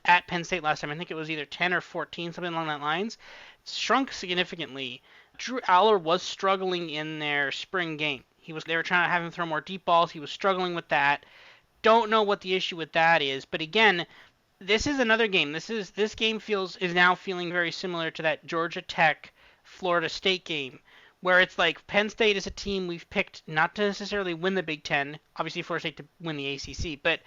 at Penn State last time. I think it was either 10 or 14, something along that lines. It's shrunk significantly. Drew Aller was struggling in their spring game. They were trying to have him throw more deep balls. He was struggling with that. Don't know what the issue with that is, but again, this is another game. This game is now feeling very similar to that Georgia Tech Florida State game, where it's like Penn State is a team we've picked not to necessarily win the Big Ten, obviously Florida State to win the ACC, but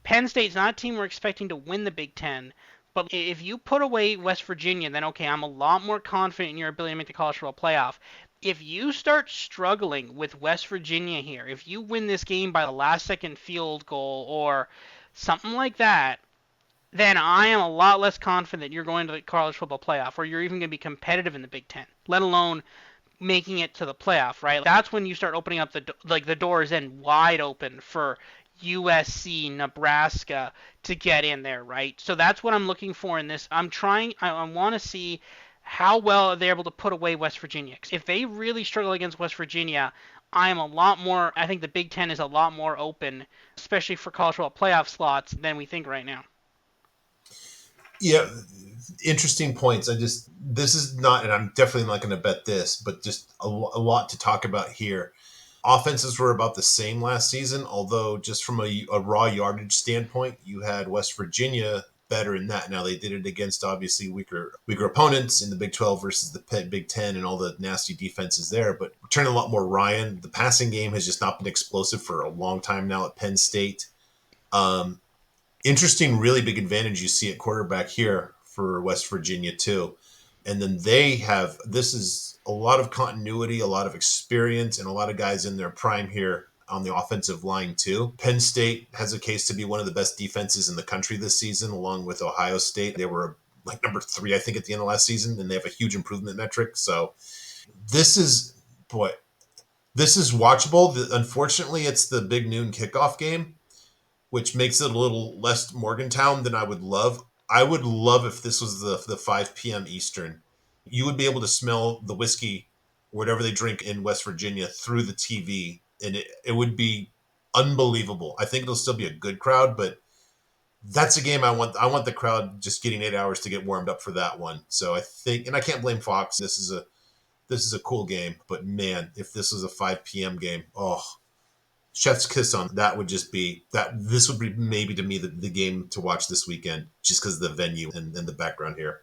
Penn State's not a team we're expecting to win the Big Ten. But if you put away West Virginia, then okay, I'm a lot more confident in your ability to make the college football playoff. If you start struggling with West Virginia here, if you win this game by the last second field goal or something like that, then I am a lot less confident you're going to the college football playoff or you're even going to be competitive in the Big Ten, let alone making it to the playoff, right? That's when you start opening up the doors and wide open for USC, Nebraska to get in there, right? So that's what I'm looking for in this. I want to see how well are they able to put away West Virginia. If they really struggle against West Virginia, I think the Big Ten is a lot more open, especially for college football playoff slots than we think right now. Yeah, interesting points. This is not, and I'm definitely not going to bet this, but just a lot to talk about here. Offenses were about the same last season, although just from a raw yardage standpoint, you had West Virginia better in that. Now they did it against obviously weaker opponents in the Big 12 versus the Big 10 and all the nasty defenses there. But returning a lot more Ryan. The passing game has just not been explosive for a long time now at Penn State. Um, Interesting, really big advantage you see at quarterback here for West Virginia too. And then this is a lot of continuity, a lot of experience, and a lot of guys in their prime here on the offensive line too. Penn State has a case to be one of the best defenses in the country this season, along with Ohio State. They were like number 3, I think, at the end of last season, and they have a huge improvement metric. So this is boy, this is watchable. Unfortunately, it's the big noon kickoff game, which makes it a little less Morgantown than I would love. I would love if this was the 5 p.m. Eastern. You would be able to smell the whiskey, whatever they drink in West Virginia, through the TV, and it would be unbelievable. I think it'll still be a good crowd, but that's a game I want. I want the crowd just getting 8 hours to get warmed up for that one. So I think, and I can't blame Fox. This is a cool game, but man, if this was a 5 p.m. game, oh, chef's kiss on that would just be that. This would be maybe to me the game to watch this weekend, just because of the venue and the background here.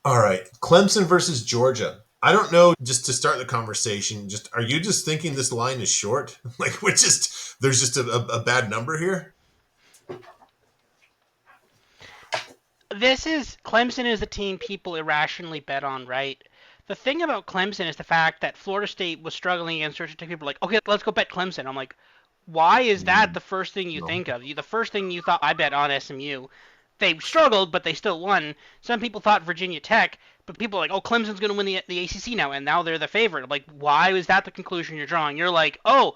All right, Clemson versus Georgia. I don't know. Just to start the conversation, just are you just thinking this line is short? Like we're just there's just a bad number here. Clemson is the team people irrationally bet on, right? The thing about Clemson is the fact that Florida State was struggling against Georgia Tech. People are like, okay, let's go bet Clemson. I'm like, why is that the first thing you No. think of? The first thing you thought, I bet on SMU. They struggled, but they still won. Some people thought Virginia Tech, but people are like, oh, Clemson's going to win the ACC now, and now they're the favorite. I'm like, why is that the conclusion you're drawing? You're like, oh,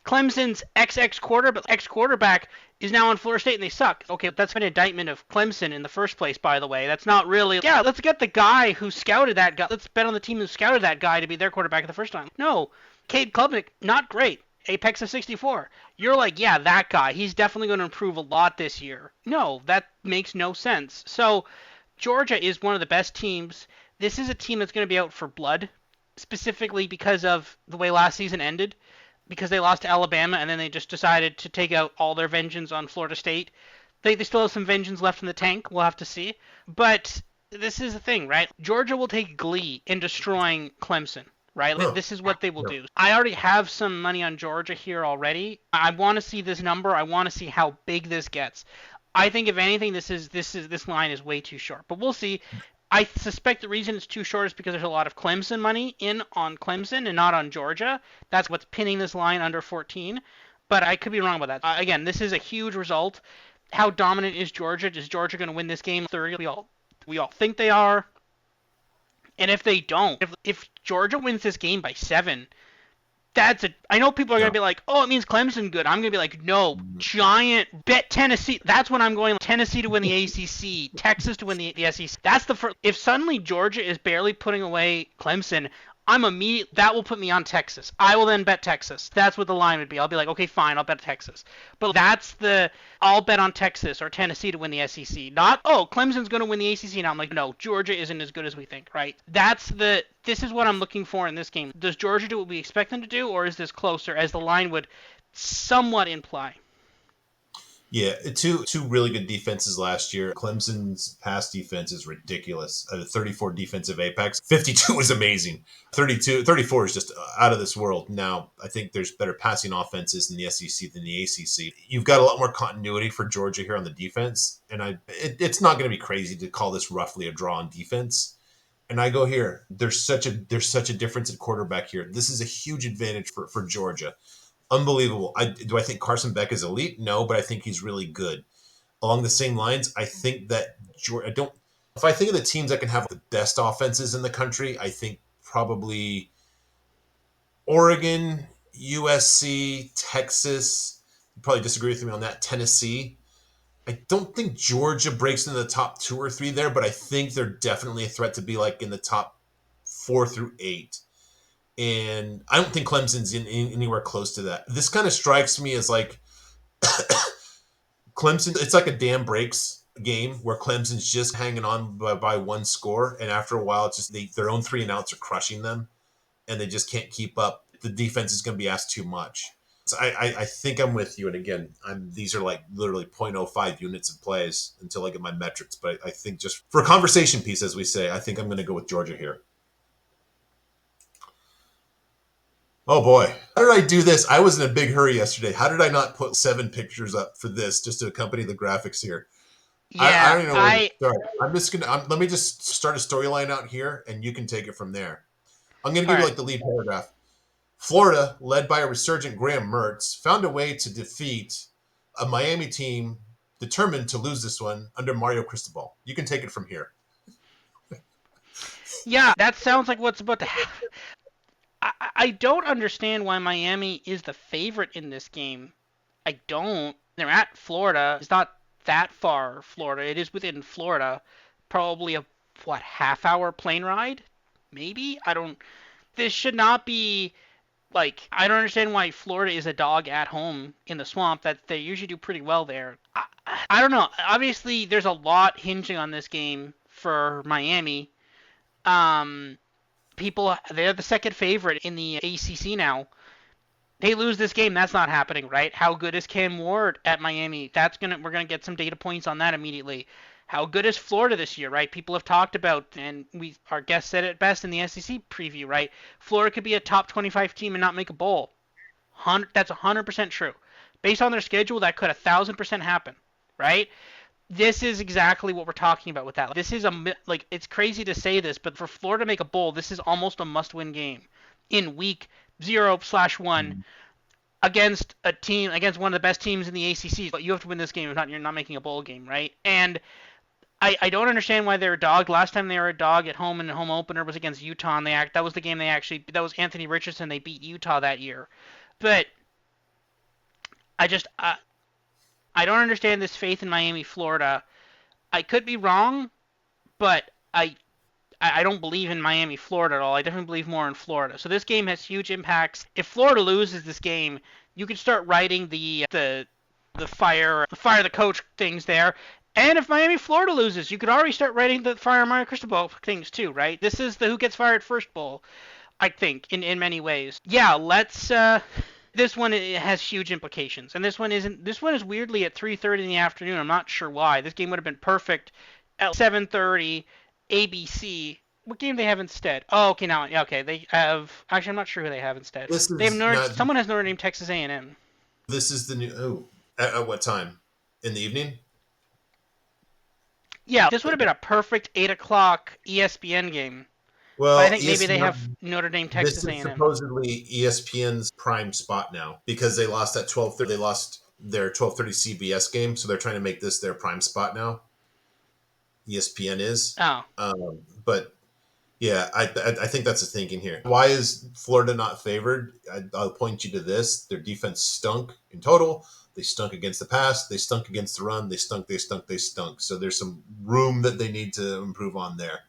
Clemson's ex quarterback is now on Florida State and they suck. Okay, that's an indictment of Clemson in the first place, by the way. That's not really, yeah, let's get the guy who scouted that guy. Let's bet on the team who scouted that guy to be their quarterback the first time. No, Cade Klubnik, not great. Apex of 64. You're like, yeah, that guy. He's definitely going to improve a lot this year. No, that makes no sense. So, Georgia is one of the best teams. This is a team that's going to be out for blood, specifically because of the way last season ended, because they lost to Alabama and then they just decided to take out all their vengeance on Florida State. They still have some vengeance left in the tank. We'll have to see. But this is the thing, right? Georgia will take glee in destroying Clemson, right? Huh. This is what they will Yeah. do. I already have some money on Georgia here already. I want to see this number. I want to see how big this gets. I think if anything, this line is way too short. But we'll see. I suspect the reason it's too short is because there's a lot of Clemson money in on Clemson and not on Georgia. That's what's pinning this line under 14. But I could be wrong about that. Again, this is a huge result. How dominant is Georgia? Is Georgia going to win this game 30? We all think they are. And if they don't, if Georgia wins this game by 7, I know people are going Yeah. to be like, oh, it means Clemson good. I'm going to be like, no, giant bet Tennessee. That's when I'm going Tennessee to win the ACC, Texas to win the SEC. That's the first. If suddenly Georgia is barely putting away Clemson, that will put me on Texas. I will then bet Texas. That's what the line would be. I'll be like, okay, fine, I'll bet Texas. But I'll bet on Texas or Tennessee to win the SEC. Not, oh, Clemson's going to win the ACC now. I'm like, no, Georgia isn't as good as we think, right? This is what I'm looking for in this game. Does Georgia do what we expect them to do, or is this closer, as the line would somewhat imply? Yeah, two really good defenses last year. Clemson's pass defense is ridiculous. 34 defensive apex. 52 is amazing. 34 is just out of this world. Now, I think there's better passing offenses in the SEC than the ACC. You've got a lot more continuity for Georgia here on the defense, and it's not going to be crazy to call this roughly a draw on defense. And I go here. There's such a difference at quarterback here. This is a huge advantage for Georgia. Unbelievable. Do I think Carson Beck is elite? No, but I think he's really good. Along the same lines, I think that I don't. If I think of the teams that can have the best offenses in the country, I think probably Oregon, USC, Texas. You probably disagree with me on that. Tennessee. I don't think Georgia breaks into the top 2 or 3 there, but I think they're definitely a threat to be like in the top 4 through 8. And I don't think Clemson's in anywhere close to that. This kind of strikes me as like Clemson. It's like a dam breaks game where Clemson's just hanging on by one score, and after a while, it's just their own 3 and outs are crushing them, and they just can't keep up. The defense is going to be asked too much. So I think I'm with you. And again, these are like literally 0.05 units of plays until I get my metrics. But I think just for a conversation piece, as we say, I think I'm going to go with Georgia here. Oh boy. How did I do this? I was in a big hurry yesterday. How did I not put 7 pictures up for this just to accompany the graphics here? I Yeah, don't even know where to start. Let me just start a storyline out here and you can take it from there. I'm going to all give you right. like the lead paragraph. Florida, led by a resurgent Graham Mertz, found a way to defeat a Miami team determined to lose this one under Mario Cristobal. You can take it from here. Yeah, that sounds like what's about to happen. I don't understand why Miami is the favorite in this game. I don't. They're at Florida. It's not that far, Florida. It is within Florida. Probably a, half hour plane ride? Maybe? I don't. This should not be Like, I don't understand why Florida is a dog at home in the swamp. That they usually do pretty well there. I don't know. Obviously, there's a lot hinging on this game for Miami. Um, they're the second favorite in the ACC now. They lose this game, that's not happening, right? How good is Cam Ward at Miami? We're gonna get some data points on that immediately. How good is Florida this year, right? People have talked about, and our guest said it best in the SEC preview, right? Florida could be a top 25 team and not make a bowl. That's 100% true. Based on their schedule, that could 1,000% happen, right? This is exactly what we're talking about with that. This is like, it's crazy to say this, but for Florida to make a bowl, this is almost a must-win game in week 0/1 against one of the best teams in the ACC. But you have to win this game if not, you're not making a bowl game, right? And I don't understand why they're a dog. Last time they were a dog at home in the home opener was against Utah, and that was the game that was Anthony Richardson. They beat Utah that year. But I just I don't understand this faith in Miami, Florida. I could be wrong, but I don't believe in Miami, Florida at all. I definitely believe more in Florida. So this game has huge impacts. If Florida loses this game, you could start writing the fire the coach things there. And if Miami, Florida loses, you could already start writing the fire Mario Cristobal things too, right? This is the who gets fired first bowl, I think, in many ways. Yeah, let's this one has huge implications, and this one isn't. This one is weirdly at 3:30 in the afternoon. I'm not sure why. This game would have been perfect at 7:30 ABC. What game do they have instead? Oh, okay, now yeah, okay. They have actually. I'm not sure who they have instead. This They have is not. Someone has Notre Dame, Texas A&M. This is the new. Oh, at what time? In the evening? Yeah, this would have been a perfect 8 o'clock ESPN game. But I Well, think maybe they have Notre Dame, this Texas is A&M. supposedly ESPN's prime spot now because they lost at 12:30. They lost their 12:30 CBS game, so they're trying to make this their prime spot now. ESPN is, Oh, but yeah, I think that's the thinking here. Why is Florida not favored? I'll point you to this: their defense stunk in total. They stunk against the pass. They stunk against the run. They stunk. They stunk. They stunk. So there's some room that they need to improve on there.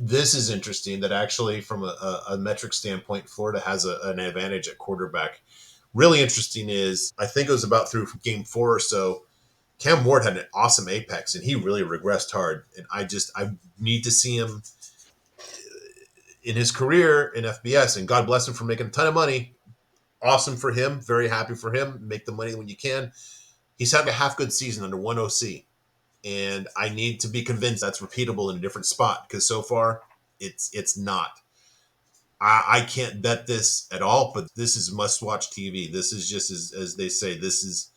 This is interesting that actually, from a metric standpoint, Florida has an advantage at quarterback. Really interesting is I think it was about through game 4 or so. Cam Ward had an awesome apex and he really regressed hard. And I need to see him in his career in FBS. And God bless him for making a ton of money. Awesome for him. Very happy for him. Make the money when you can. He's had a half good season under one OC. And I need to be convinced that's repeatable in a different spot because so far it's not. I can't bet this at all, but this is must watch TV. This is just as they say, this is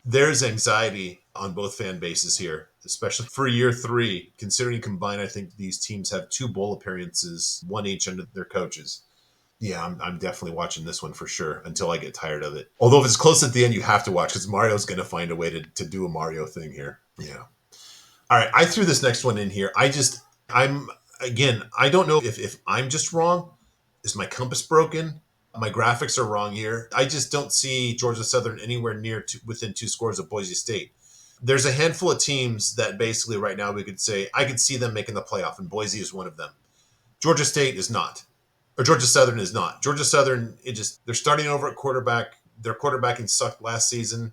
there's anxiety on both fan bases here, especially for year 3. Considering combined, I think these teams have 2 bowl appearances, one each under their coaches. Yeah, I'm definitely watching this one for sure until I get tired of it. Although if it's close at the end, you have to watch because Mario's going to find a way to do a Mario thing here. Yeah. All right, I threw this next one in here. I don't know if I'm just wrong. Is my compass broken? My graphics are wrong here. I just don't see Georgia Southern anywhere near within 2 scores of Boise State. There's a handful of teams that basically right now we could say I could see them making the playoff, and Boise is one of them. Georgia State is not, or Georgia Southern is not. Georgia Southern, they're starting over at quarterback. Their quarterbacking sucked last season.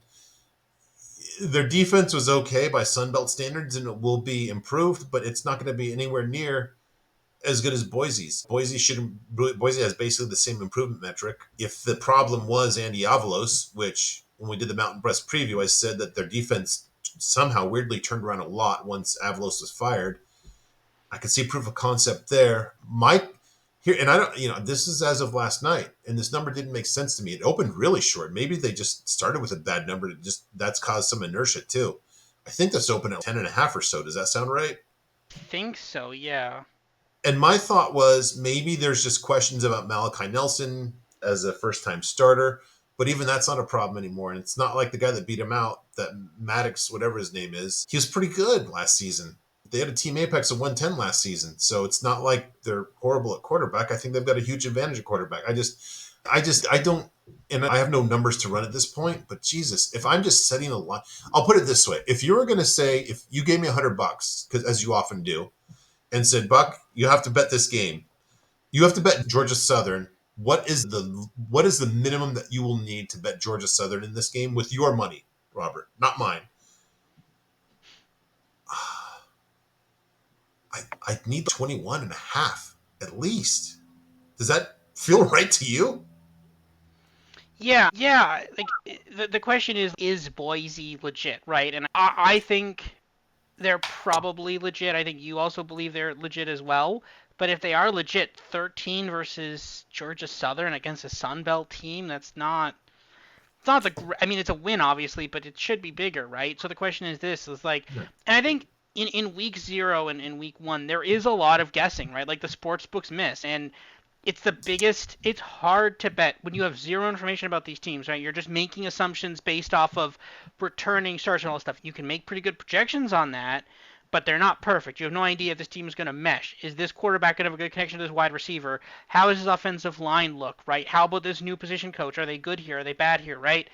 Their defense was okay by Sunbelt standards, and it will be improved, but it's not going to be anywhere near as good as Boise's. Boise has basically the same improvement metric. If the problem was Andy Avalos, which when we did the Mountain Breast preview, I said that their defense somehow weirdly turned around a lot once Avalos was fired. I could see proof of concept there. Mike here, and I don't, this is as of last night, and this number didn't make sense to me. It opened really short. Maybe they just started with a bad number. That's caused some inertia too. I think this opened at 10.5 or so. Does that sound right? I think so. Yeah. And my thought was maybe there's just questions about Malachi Nelson as a first-time starter, but even that's not a problem anymore. And it's not like the guy that beat him out, that Maddox, whatever his name is, he was pretty good last season. They had a team apex of 110 last season, so it's not like they're horrible at quarterback. I think they've got a huge advantage at quarterback. I don't, and I have no numbers to run at this point, but Jesus, if I'm just setting a line, I'll put it this way. If you were going to say, if you gave me $100, because as you often do, and said, Buck, you have to bet this game. You have to bet Georgia Southern what is the minimum that you will need to bet Georgia Southern in this game with your money, Robert, not mine? I need 21 and a half at least. Does that feel right to you? Yeah. Like the question is Boise legit, right? And I think they're probably legit. I think you also believe they're legit as well. But if they are legit, 13 versus Georgia Southern against a Sun Belt team, that's not. It's not the. I mean, it's a win, obviously, but it should be bigger, right? So the question is this: is like, Yeah. and I think in week 0 and in week 1, there is a lot of guessing, right? Like the sports books miss, and it's the biggest. It's hard to bet when you have zero information about these teams, right? You're just making assumptions based off of returning starts and all this stuff. You can make pretty good projections on that, but they're not perfect. You have no idea if this team is going to mesh. Is this quarterback going to have a good connection to this wide receiver? How does his offensive line look, right? How about this new position coach? Are they good here? Are they bad here, right?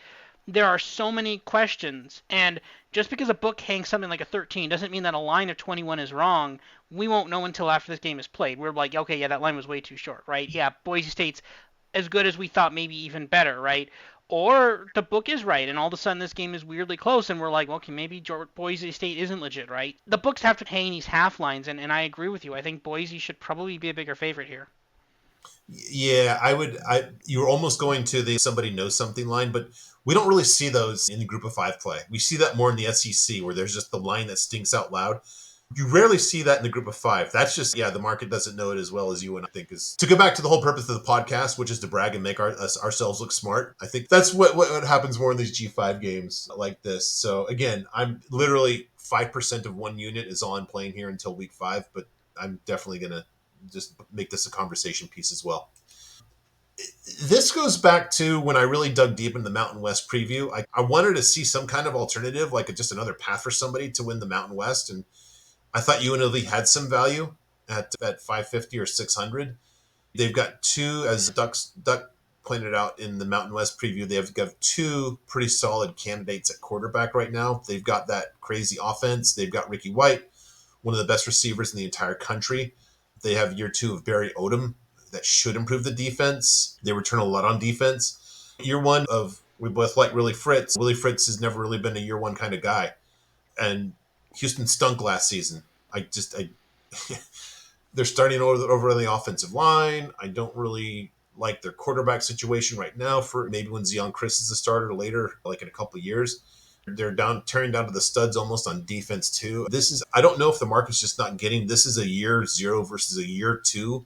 There are so many questions, and just because a book hangs something like a 13 doesn't mean that a line of 21 is wrong. We won't know until after this game is played. We're like, okay, yeah, that line was way too short, right? Yeah, Boise State's as good as we thought, maybe even better, right? Or the book is right, and all of a sudden this game is weirdly close, and we're like, okay, maybe Boise State isn't legit, right? The books have to hang these half lines, and I agree with you. I think Boise should probably be a bigger favorite here. Yeah, I would. You were almost going to the somebody knows something line, but we don't really see those in the group of five play. We see that more in the SEC, where there's just the line that stinks out loud. You rarely see that in the group of five. That's just, yeah, the market doesn't know it as well as you and I think is to go back to the whole purpose of the podcast, which is to brag and make ourselves look smart. I think that's what happens more in these G5 games like this. So again, I'm literally 5% of one unit is all I'm playing here until week 5, but I'm definitely going to just make this a conversation piece as well. This goes back to when I really dug deep into the Mountain West preview. I wanted to see some kind of alternative, like just another path for somebody to win the Mountain West. And I thought UNLV had some value at 550 or 600. They've got two, as Duck pointed out in the Mountain West preview, they've got two pretty solid candidates at quarterback right now. They've got that crazy offense. They've got Ricky White, one of the best receivers in the entire country. They have year 2 of Barry Odom that should improve the defense. They return a lot on defense. Year 1 of, we both like Willie Fritz. Willie Fritz has never really been a year 1 kind of guy. And Houston stunk last season. I they're starting over on the offensive line. I don't really like their quarterback situation right now for maybe when Zion Chris is a starter later, like in a couple of years. They're tearing down to the studs almost on defense too. I don't know if the market's just not getting, this is a year 0 versus a year 2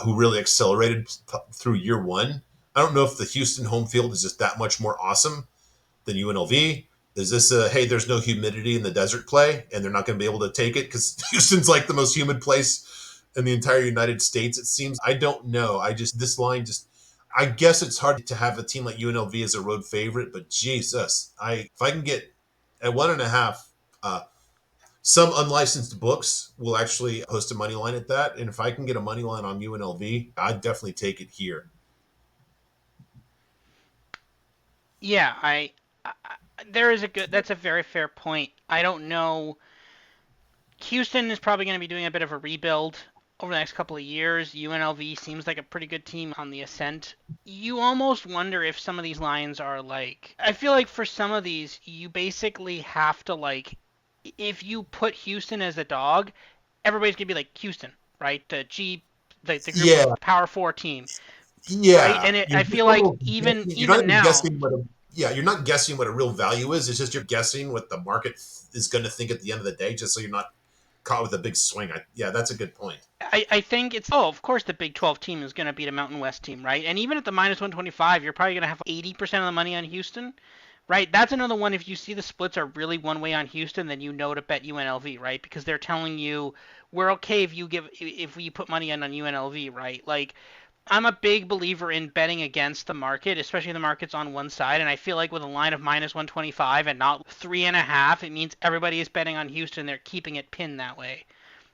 who really accelerated through year 1. I don't know if the Houston home field is just that much more awesome than UNLV. Is this a, hey, there's no humidity in the desert play and they're not going to be able to take it because Houston's like the most humid place in the entire United States, it seems? I don't know. This line just, I guess it's hard to have a team like UNLV as a road favorite, but Jesus, if I can get at 1.5, some unlicensed books will actually post a money line at that. And if I can get a money line on UNLV, I'd definitely take it here. Yeah, there is a good. That's a very fair point. I don't know. Houston is probably going to be doing a bit of a rebuild over the next couple of years. UNLV seems like a pretty good team on the ascent. You almost wonder if some of these lines are like. I feel like for some of these, you basically have to like. If you put Houston as a dog, everybody's gonna be like Houston, right? The group Yeah, of Power Four team, right? yeah. And You're I just feel like almost even guessing. You're not even even now, guessing what a, yeah, you're not guessing what a real value is. It's just you're guessing what the market is going to think at the end of the day, just so you're not caught with a big swing. Yeah, that's a good point. I think it's of course the Big 12 team is going to beat a Mountain West team, right? And even at the minus 125, you're probably going to have 80% of the money on Houston, right? That's another one. If you see the splits are really one way on Houston, then you know to bet UNLV, right? Because they're telling you we're okay if we put money in on UNLV, right? Like I'm a big believer in betting against the market, especially the market's on one side. And I feel like with a line of minus 125 and not 3.5, it means everybody is betting on Houston. They're keeping it pinned that way.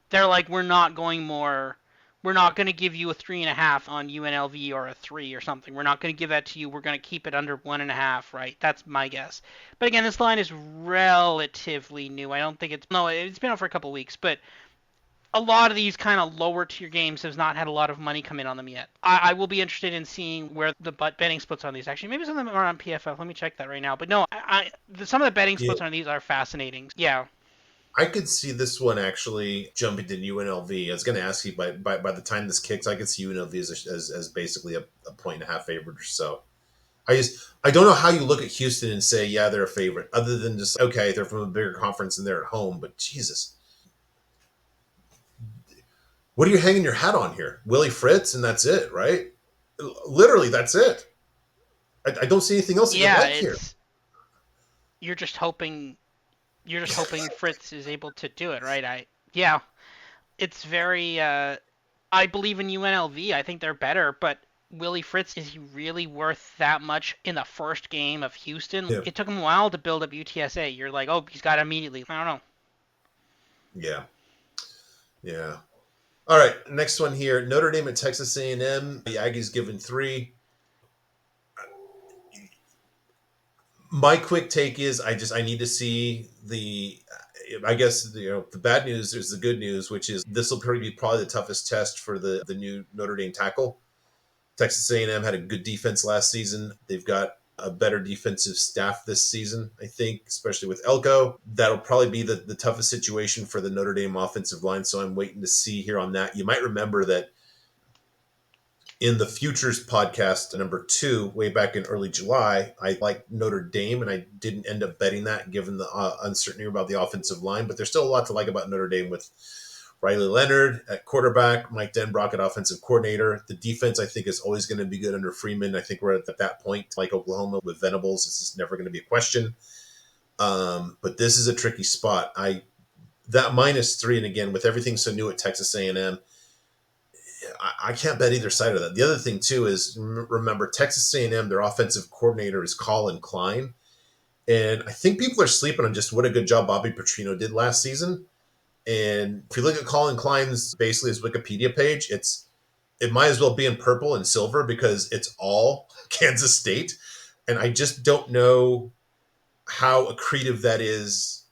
They're like, we're not going more. We're not going to give you a 3.5 on UNLV or a 3 or something. We're not going to give that to you. We're going to keep it under 1.5, right? That's my guess. But again, this line is relatively new. I don't think it's. No, it's been out for a couple weeks. But a lot of these kind of lower tier games have not had a lot of money come in on them yet. I will be interested in seeing where the betting splits on these. Actually, maybe some of them are on PFF. Let me check that right now. But no, some of the betting Yeah, splits on these are fascinating. Yeah, I could see this one actually jumping to UNLV. I was going to ask you by the time this kicks, I could see UNLV as basically a point and a half favorite or so. I don't know how you look at Houston and say, yeah, they're a favorite, other than just, okay, they're from a bigger conference and they're at home. But Jesus, what are you hanging your hat on here? Willie Fritz, and that's it, right? Literally, that's it. I don't see anything else that you yeah. like here. It's you're just hoping Fritz is able to do it, right? Yeah, it's very. I believe in UNLV. I think they're better, but Willie Fritz, is he really worth that much in the first game of Houston? Yeah, It took him a while to build up UTSA. You're like, oh, he's got it immediately. I don't know. yeah, yeah. All right, next one here: Notre Dame at Texas A&M. The Aggies given 3. My quick take is I need to see the. I guess the bad news is the good news, which is this will probably the toughest test for the new Notre Dame tackle. Texas A&M had a good defense last season. They've got a better defensive staff this season, I think, especially with Elko. That'll probably be the toughest situation for the Notre Dame offensive line. So I'm waiting to see here on that. You might remember that in the Futures podcast number 2, way back in early July, I liked Notre Dame, and I didn't end up betting that given the uncertainty about the offensive line. But there's still a lot to like about Notre Dame with Riley Leonard at quarterback, Mike Denbrock at offensive coordinator. The defense, I think, is always going to be good under Freeman. I think we're at that point, like Oklahoma with Venables. This is never going to be a question. But this is a tricky spot. That -3, and again, with everything so new at Texas A&M, I can't bet either side of that. The other thing too is remember Texas A&M, their offensive coordinator is Colin Klein, and I think people are sleeping on just what a good job Bobby Petrino did last season. And if you look at Colin Klein's basically his Wikipedia page, it might as well be in purple and silver because it's all Kansas State, and I just don't know how accretive that is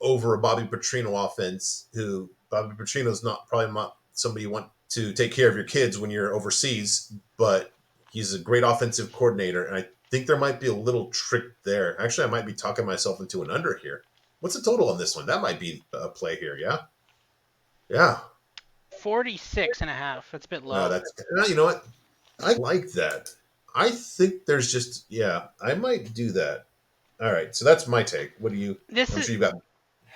over a Bobby Petrino offense. Who Bobby Petrino's probably not somebody you want to take care of your kids when you're overseas, but he's a great offensive coordinator, and I think there might be a little trick there. Actually, I might be talking myself into an under here. What's the total on this one? That might be a play here. Yeah, yeah. 46 and a half. That's a bit No, low. that's you know what? I like that. I think there's just I might do that. All right, so that's my take. What do you? This I'm is sure you got.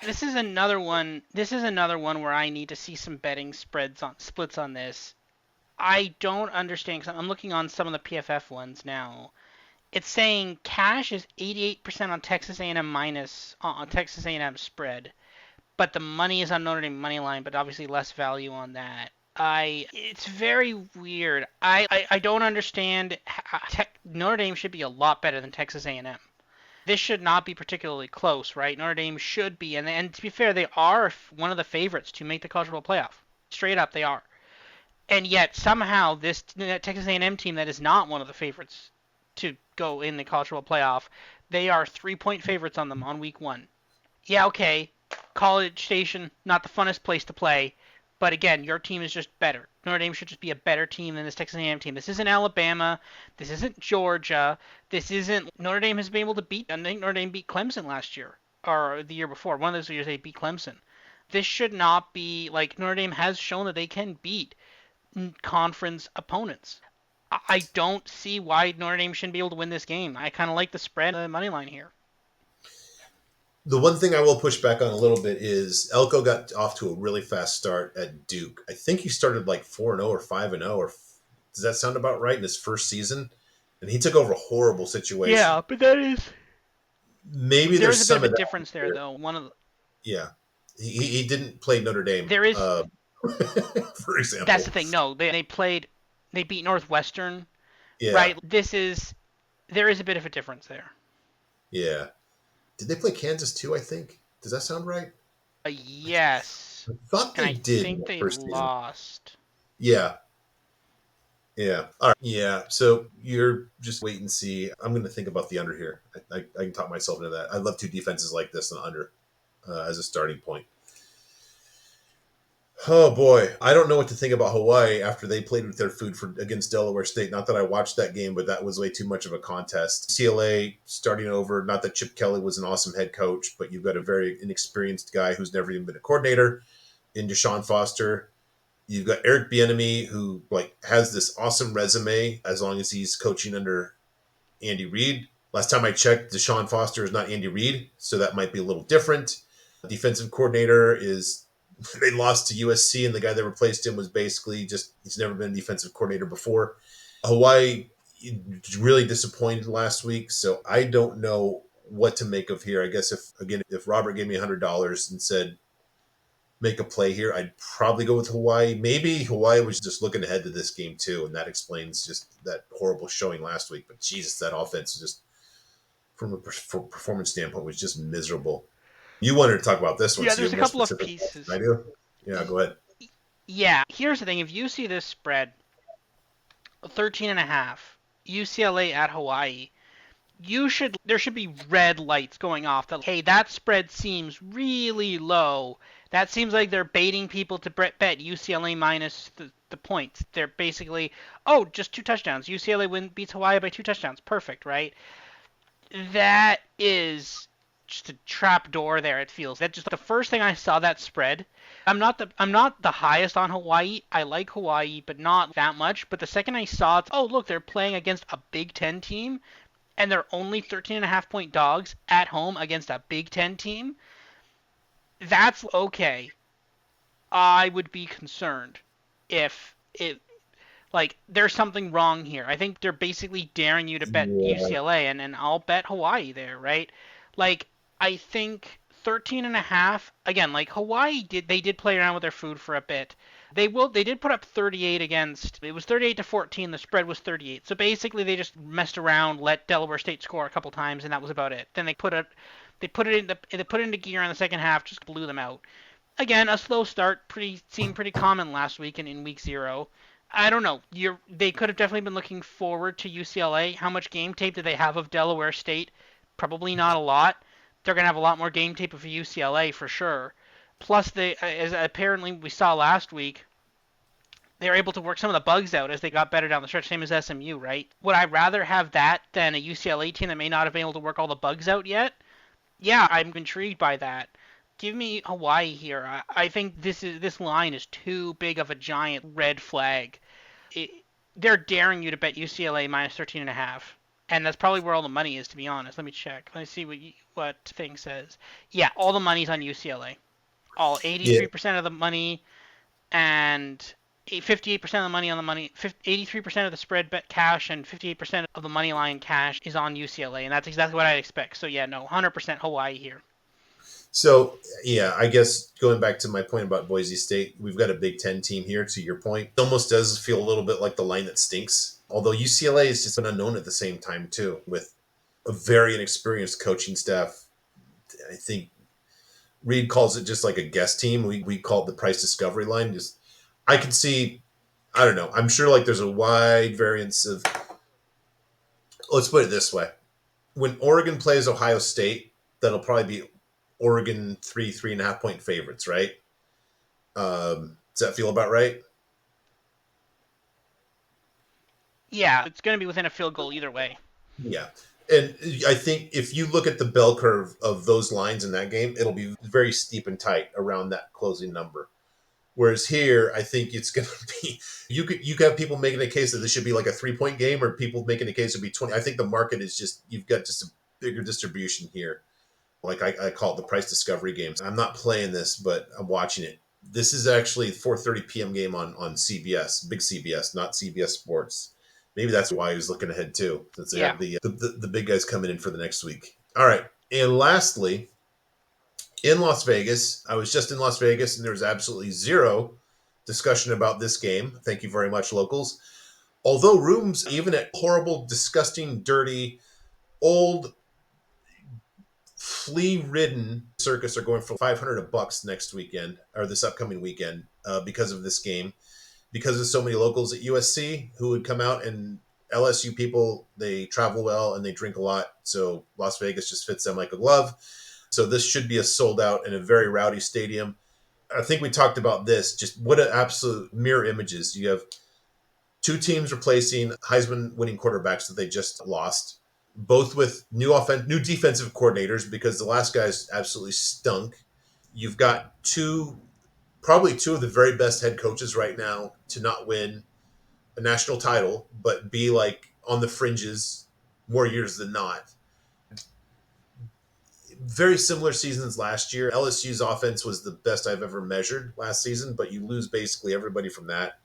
this is another one. This is another one where I need to see some betting splits on this. I don't understand because I'm looking on some of the PFF ones now. It's saying cash is 88% on Texas A&M minus on Texas A&M spread, but the money is on Notre Dame money line, but obviously less value on that. It's very weird. I don't understand. Notre Dame should be a lot better than Texas A&M. This should not be particularly close, right? Notre Dame should be, and to be fair, they are one of the favorites to make the college football playoff. Straight up, they are. And yet somehow this Texas A&M team that is not one of the favorites to go in the college football playoff, they are 3-point favorites on them on week 1. Yeah, okay, College Station, not the funnest place to play, but again, your team is just better. Notre Dame should just be a better team than this Texas A&M team. This isn't Alabama. This isn't Georgia. This isn't Notre Dame has been able to beat. I think Notre Dame beat Clemson last year or the year before. One of those years they beat Clemson. This should not be like Notre Dame has shown that they can beat conference opponents. I don't see why Notre Dame shouldn't be able to win this game. I kind of like the spread, the money line here. The one thing I will push back on a little bit is Elko got off to a really fast start at Duke. I think he started like 4-0 or 5-0, or does that sound about right in his first season? And he took over a horrible situation. Yeah, but that is Maybe there there's is a bit of some a of that difference there, here. though. One of the, Yeah, he didn't play Notre Dame, there is for that's the example. thing. No, they beat Northwestern, Yeah, right? There is a bit of a difference there. yeah. Did they play Kansas too? I think. Does that sound right? Yes, I thought and they I did in think the they first season. lost. Yeah, yeah. All right. Yeah. So you're just wait and see. I'm going to think about the under here. I can talk myself into that. I love two defenses like this and under as a starting point. Oh boy, I don't know what to think about Hawaii after they played with their food against Delaware State. Not that I watched that game, but that was way too much of a contest. CLA starting over. Not that Chip Kelly was an awesome head coach, but you've got a very inexperienced guy who's never even been a coordinator in Deshaun Foster. You've got Eric Bieniemy, who like has this awesome resume as long as he's coaching under Andy Reid. Last time I checked, Deshaun Foster is not Andy Reid, so that might be a little different. Defensive coordinator is they lost to USC, and the guy that replaced him was basically just he's never been a defensive coordinator before. Hawaii really disappointed last week, so I don't know what to make of here. I guess if Robert gave me $100 and said make a play here, I'd probably go with Hawaii. Maybe Hawaii was just looking ahead to this game too, and that explains just that horrible showing last week. But Jesus, that offense just from a performance standpoint was just miserable. You wanted to talk about this one, Yeah, so you're there's a more couple of specific than pieces. I do. Yeah, go ahead. Yeah, here's the thing. If you see this spread, 13 and a half, UCLA at Hawaii, there should be red lights going off that, hey, that spread seems really low. That seems like they're baiting people to bet UCLA minus the points. They're basically, oh, just two touchdowns. UCLA beats Hawaii by two touchdowns. Perfect, right? That is just a trap door there. It feels that just the first thing I saw that spread. I'm not the highest on Hawaii. I like Hawaii, but not that much. But the second I saw it, oh look, they're playing against a Big Ten team, and they're only 13.5 point dogs at home against a Big Ten team. That's okay. I would be concerned if it like there's something wrong here. I think they're basically daring you to bet Yeah. UCLA, and I'll bet Hawaii there, right? Like I think 13 and a half again, like Hawaii did play around with their food for a bit. They did put up 38 against it was 38 to 14, the spread was 38. So basically they just messed around, let Delaware State score a couple times, and that was about it. Then they put it into gear in the second half, just blew them out. Again, a slow start, seemed pretty common last week and in week 0. I don't know. They could have definitely been looking forward to UCLA. How much game tape do they have of Delaware State? Probably not a lot. They're gonna have a lot more game tape of UCLA for sure. Plus, as apparently we saw last week, they were able to work some of the bugs out as they got better down the stretch. Same as SMU, right? Would I rather have that than a UCLA team that may not have been able to work all the bugs out yet? Yeah, I'm intrigued by that. Give me Hawaii here. I think this line is too big of a giant red flag. It, they're daring you to bet UCLA minus 13 and a half, and that's probably where all the money is. To be honest, let me check. Let me see what thing says. Yeah, all the money's on UCLA. All Yeah. 83% of the money and 58% of the money on the money, 83% of the spread bet cash, and 58% of the money line cash is on UCLA, and that's exactly what I'd expect. So yeah, no, 100% Hawaii here. So yeah, I guess going back to my point about Boise State, we've got a Big Ten team here. To your point, it almost does feel a little bit like the line that stinks. Although UCLA is just an unknown at the same time too, with a very inexperienced coaching staff. I think Reed calls it just like a guest team. We call it the price discovery line. Just I can see. I don't know. I'm sure like there's a wide variance of. Let's put it this way: when Oregon plays Ohio State, that'll probably be Oregon 3.5 point favorites, right? Does that feel about right? Yeah, it's going to be within a field goal either way. Yeah. And I think if you look at the bell curve of those lines in that game, it'll be very steep and tight around that closing number. Whereas here, I think it's going to be you could have people making a case that this should be like a 3 point game, or people making a case it would be 20. I think the market is just you've got just a bigger distribution here. Like I call it the price discovery games. I'm not playing this, but I'm watching it. This is actually 4:30 p.m. game on CBS, big CBS, not CBS Sports. Maybe that's why he was looking ahead too, since they Yeah. have the big guys coming in for the next week. All right, and lastly, in Las Vegas, I was just in Las Vegas, and there was absolutely zero discussion about this game. Thank you very much, locals. Although rooms, even at horrible, disgusting, dirty, old flea-ridden circus are going for 500 bucks next weekend or this upcoming weekend because of this game, because of so many locals at USC who would come out, and LSU people, they travel well and they drink a lot, so Las Vegas just fits them like a glove. So this should be a sold out and a very rowdy stadium. I think we talked about this. Just what an absolute mirror images. You have two teams replacing Heisman winning quarterbacks that they just lost, both with new defensive coordinators because the last guys absolutely stunk. You've got probably two of the very best head coaches right now to not win a national title, but be like on the fringes more years than not. Very similar seasons last year. LSU's offense was the best I've ever measured last season, but you lose basically everybody from that.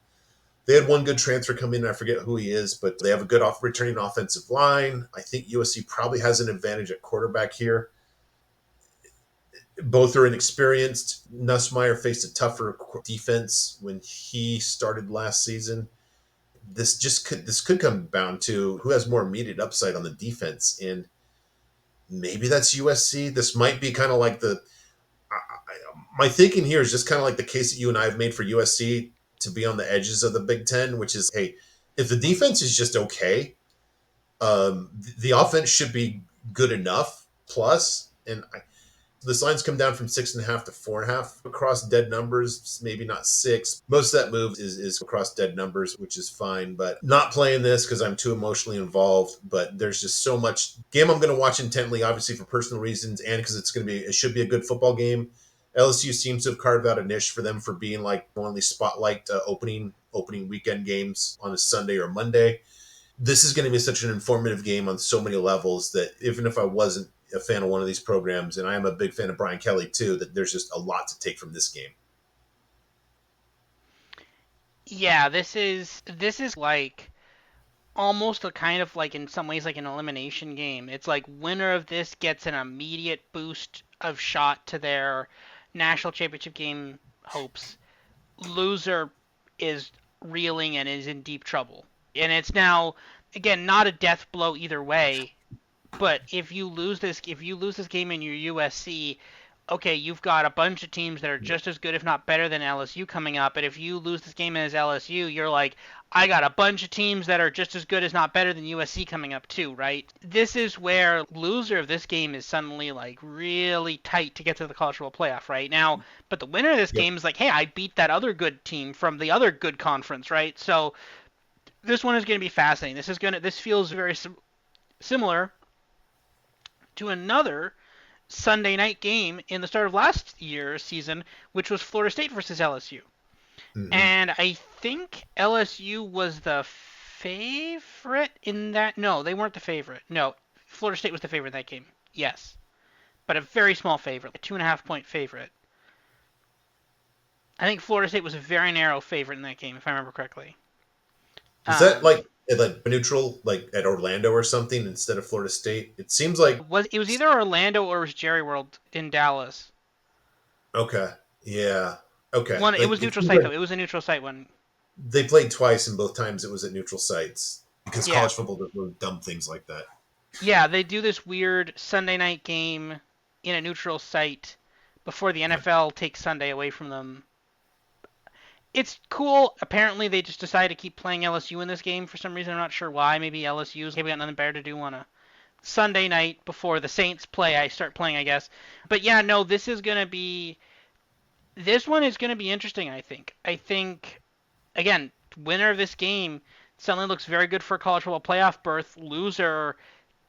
They had one good transfer come in. I forget who he is, but they have a good returning offensive line. I think USC probably has an advantage at quarterback here. Both are inexperienced. Nussmeier faced a tougher defense when he started last season. This could come down to who has more immediate upside on the defense, and maybe that's USC. This might be kind of like my thinking here is just kind of like the case that you and I have made for USC to be on the edges of the Big Ten, which is, hey, if the defense is just okay, the offense should be good enough. Plus, this line's come down from 6.5 to 4.5 across dead numbers, maybe not six. Most of that move is across dead numbers, which is fine, but not playing this because I'm too emotionally involved. But there's just so much game I'm going to watch intently, obviously for personal reasons and because it should be a good football game. LSU seems to have carved out a niche for them for being like one of these spotlight opening weekend games on a Sunday or Monday. This is going to be such an informative game on so many levels that even if I wasn't a fan of one of these programs, and I am a big fan of Brian Kelly too, that there's just a lot to take from this game. Yeah, this is like almost a kind of like in some ways like an elimination game. It's like winner of this gets an immediate boost of shot to their national championship game hopes. Loser is reeling and is in deep trouble. And it's now again not a death blow either way, but if you lose this game in your USC, okay, you've got a bunch of teams that are just as good, if not better, than LSU coming up. But if you lose this game as LSU, you're like, I got a bunch of teams that are just as good, as not better, than USC coming up too, right? This is where loser of this game is suddenly like really tight to get to the college football playoff, right? Now, but the winner of this Yep. game is like, hey, I beat that other good team from the other good conference, right? So this one is going to be fascinating. This feels very similar to another Sunday night game in the start of last year's season, which was Florida State versus LSU. Mm-hmm. And I think LSU was the favorite in that. No, they weren't the favorite. No, Florida State was the favorite in that game. Yes, but a very small favorite, a 2.5 point favorite. I think Florida State was a very narrow favorite in that game, if I remember correctly. Was that Um, like neutral, like at Orlando or something instead of Florida State? It seems like it was either Orlando or it was Jerry World in Dallas. okay, yeah, okay. One, it Like was it neutral seems site like though. It was a neutral site one. they played twice, and both times it was at neutral sites because Yeah, college football does really dumb things like that. yeah, they do this weird Sunday night game in a neutral site before the Yeah. NFL takes Sunday away from them. It's cool. Apparently, they just decided to keep playing LSU in this game for some reason. I'm not sure why. Maybe LSU's maybe got nothing better to do on a Sunday night before the Saints play. I start playing, I guess. But yeah, no, this one is gonna be interesting. I think again, winner of this game suddenly looks very good for a college football playoff berth. Loser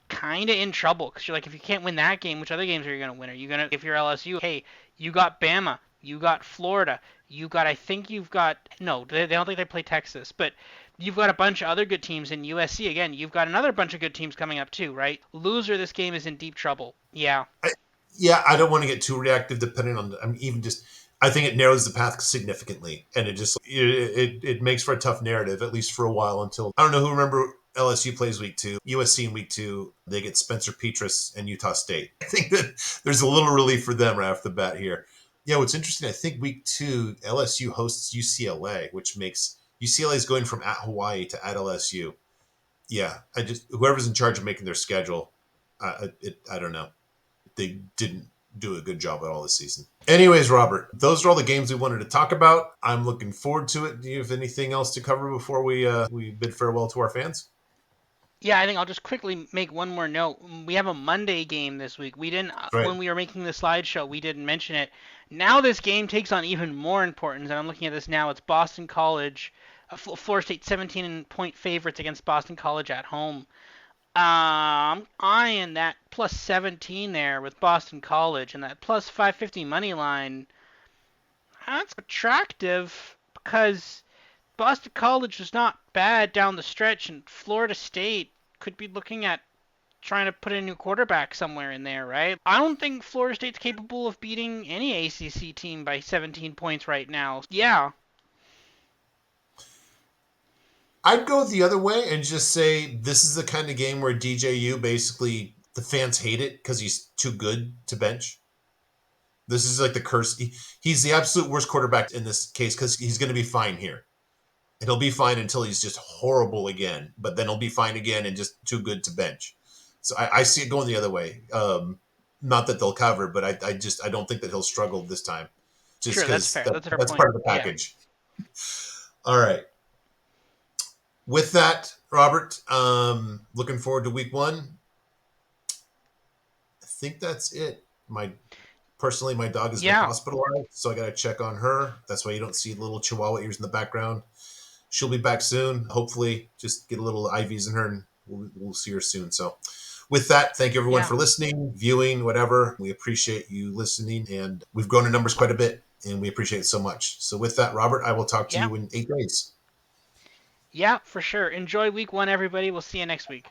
kind of in trouble because you're like, if you can't win that game, which other games are you going to win? Are you going to, if you're LSU, hey, you got Bama, you got Florida, I think you've got, no, they don't think they play Texas, but you've got a bunch of other good teams in USC. Again, you've got another bunch of good teams coming up too, right? Loser this game is in deep trouble. Yeah. I, yeah, I don't want to get too reactive. Depending on, I mean, even just, I think it narrows the path significantly, and it makes for a tough narrative at least for a while until I don't know who remember LSU plays week 2, USC in week 2. They get Spencer Petras and Utah State. I think that there's a little relief for them right off the bat here. Yeah, what's interesting, I think week 2 LSU hosts UCLA, which makes UCLA is going from at Hawaii to at LSU. Yeah, I just whoever's in charge of making their schedule, I don't know, they didn't do a good job at all this season. Anyways, Robert, those are all the games we wanted to talk about. I'm looking forward to it. Do you have anything else to cover before we bid farewell to our fans? Yeah, I think I'll just quickly make one more note. We have a Monday game this week. We didn't Right. when we were making the slideshow, we didn't mention it. Now this game takes on even more importance, and I'm looking at this now. It's Boston College, Florida State 17-point favorites against Boston College at home. Eyeing that plus 17 there with Boston College and that plus 550 money line. That's attractive because Boston College was not bad down the stretch, and Florida State could be looking at trying to put a new quarterback somewhere in there, right? I don't think Florida State's capable of beating any ACC team by 17 points right now. Yeah, I'd go the other way and just say this is the kind of game where DJU basically the fans hate it because he's too good to bench. This is like the curse. He's the absolute worst quarterback in this case because he's going to be fine here. And he'll be fine until he's just horrible again. But then he'll be fine again and just too good to bench. So I see it going the other way. Not that they'll cover, but I don't think that he'll struggle this time, just sure, that's because fair. That's a fair that's point. part of the Yeah, package. All right. With that, Robert, looking forward to week one. I think that's it. My dog has been yeah, hospitalized, so I got to check on her. That's why you don't see little chihuahua ears in the background. She'll be back soon. Hopefully, just get a little IVs in her, and we'll see her soon. So, with that, thank you everyone yeah, for listening, viewing, whatever. We appreciate you listening, and we've grown in numbers quite a bit, and we appreciate it so much. So, with that, Robert, I will talk to yeah, you in 8 days. yeah, for sure. Enjoy week one, everybody. We'll see you next week.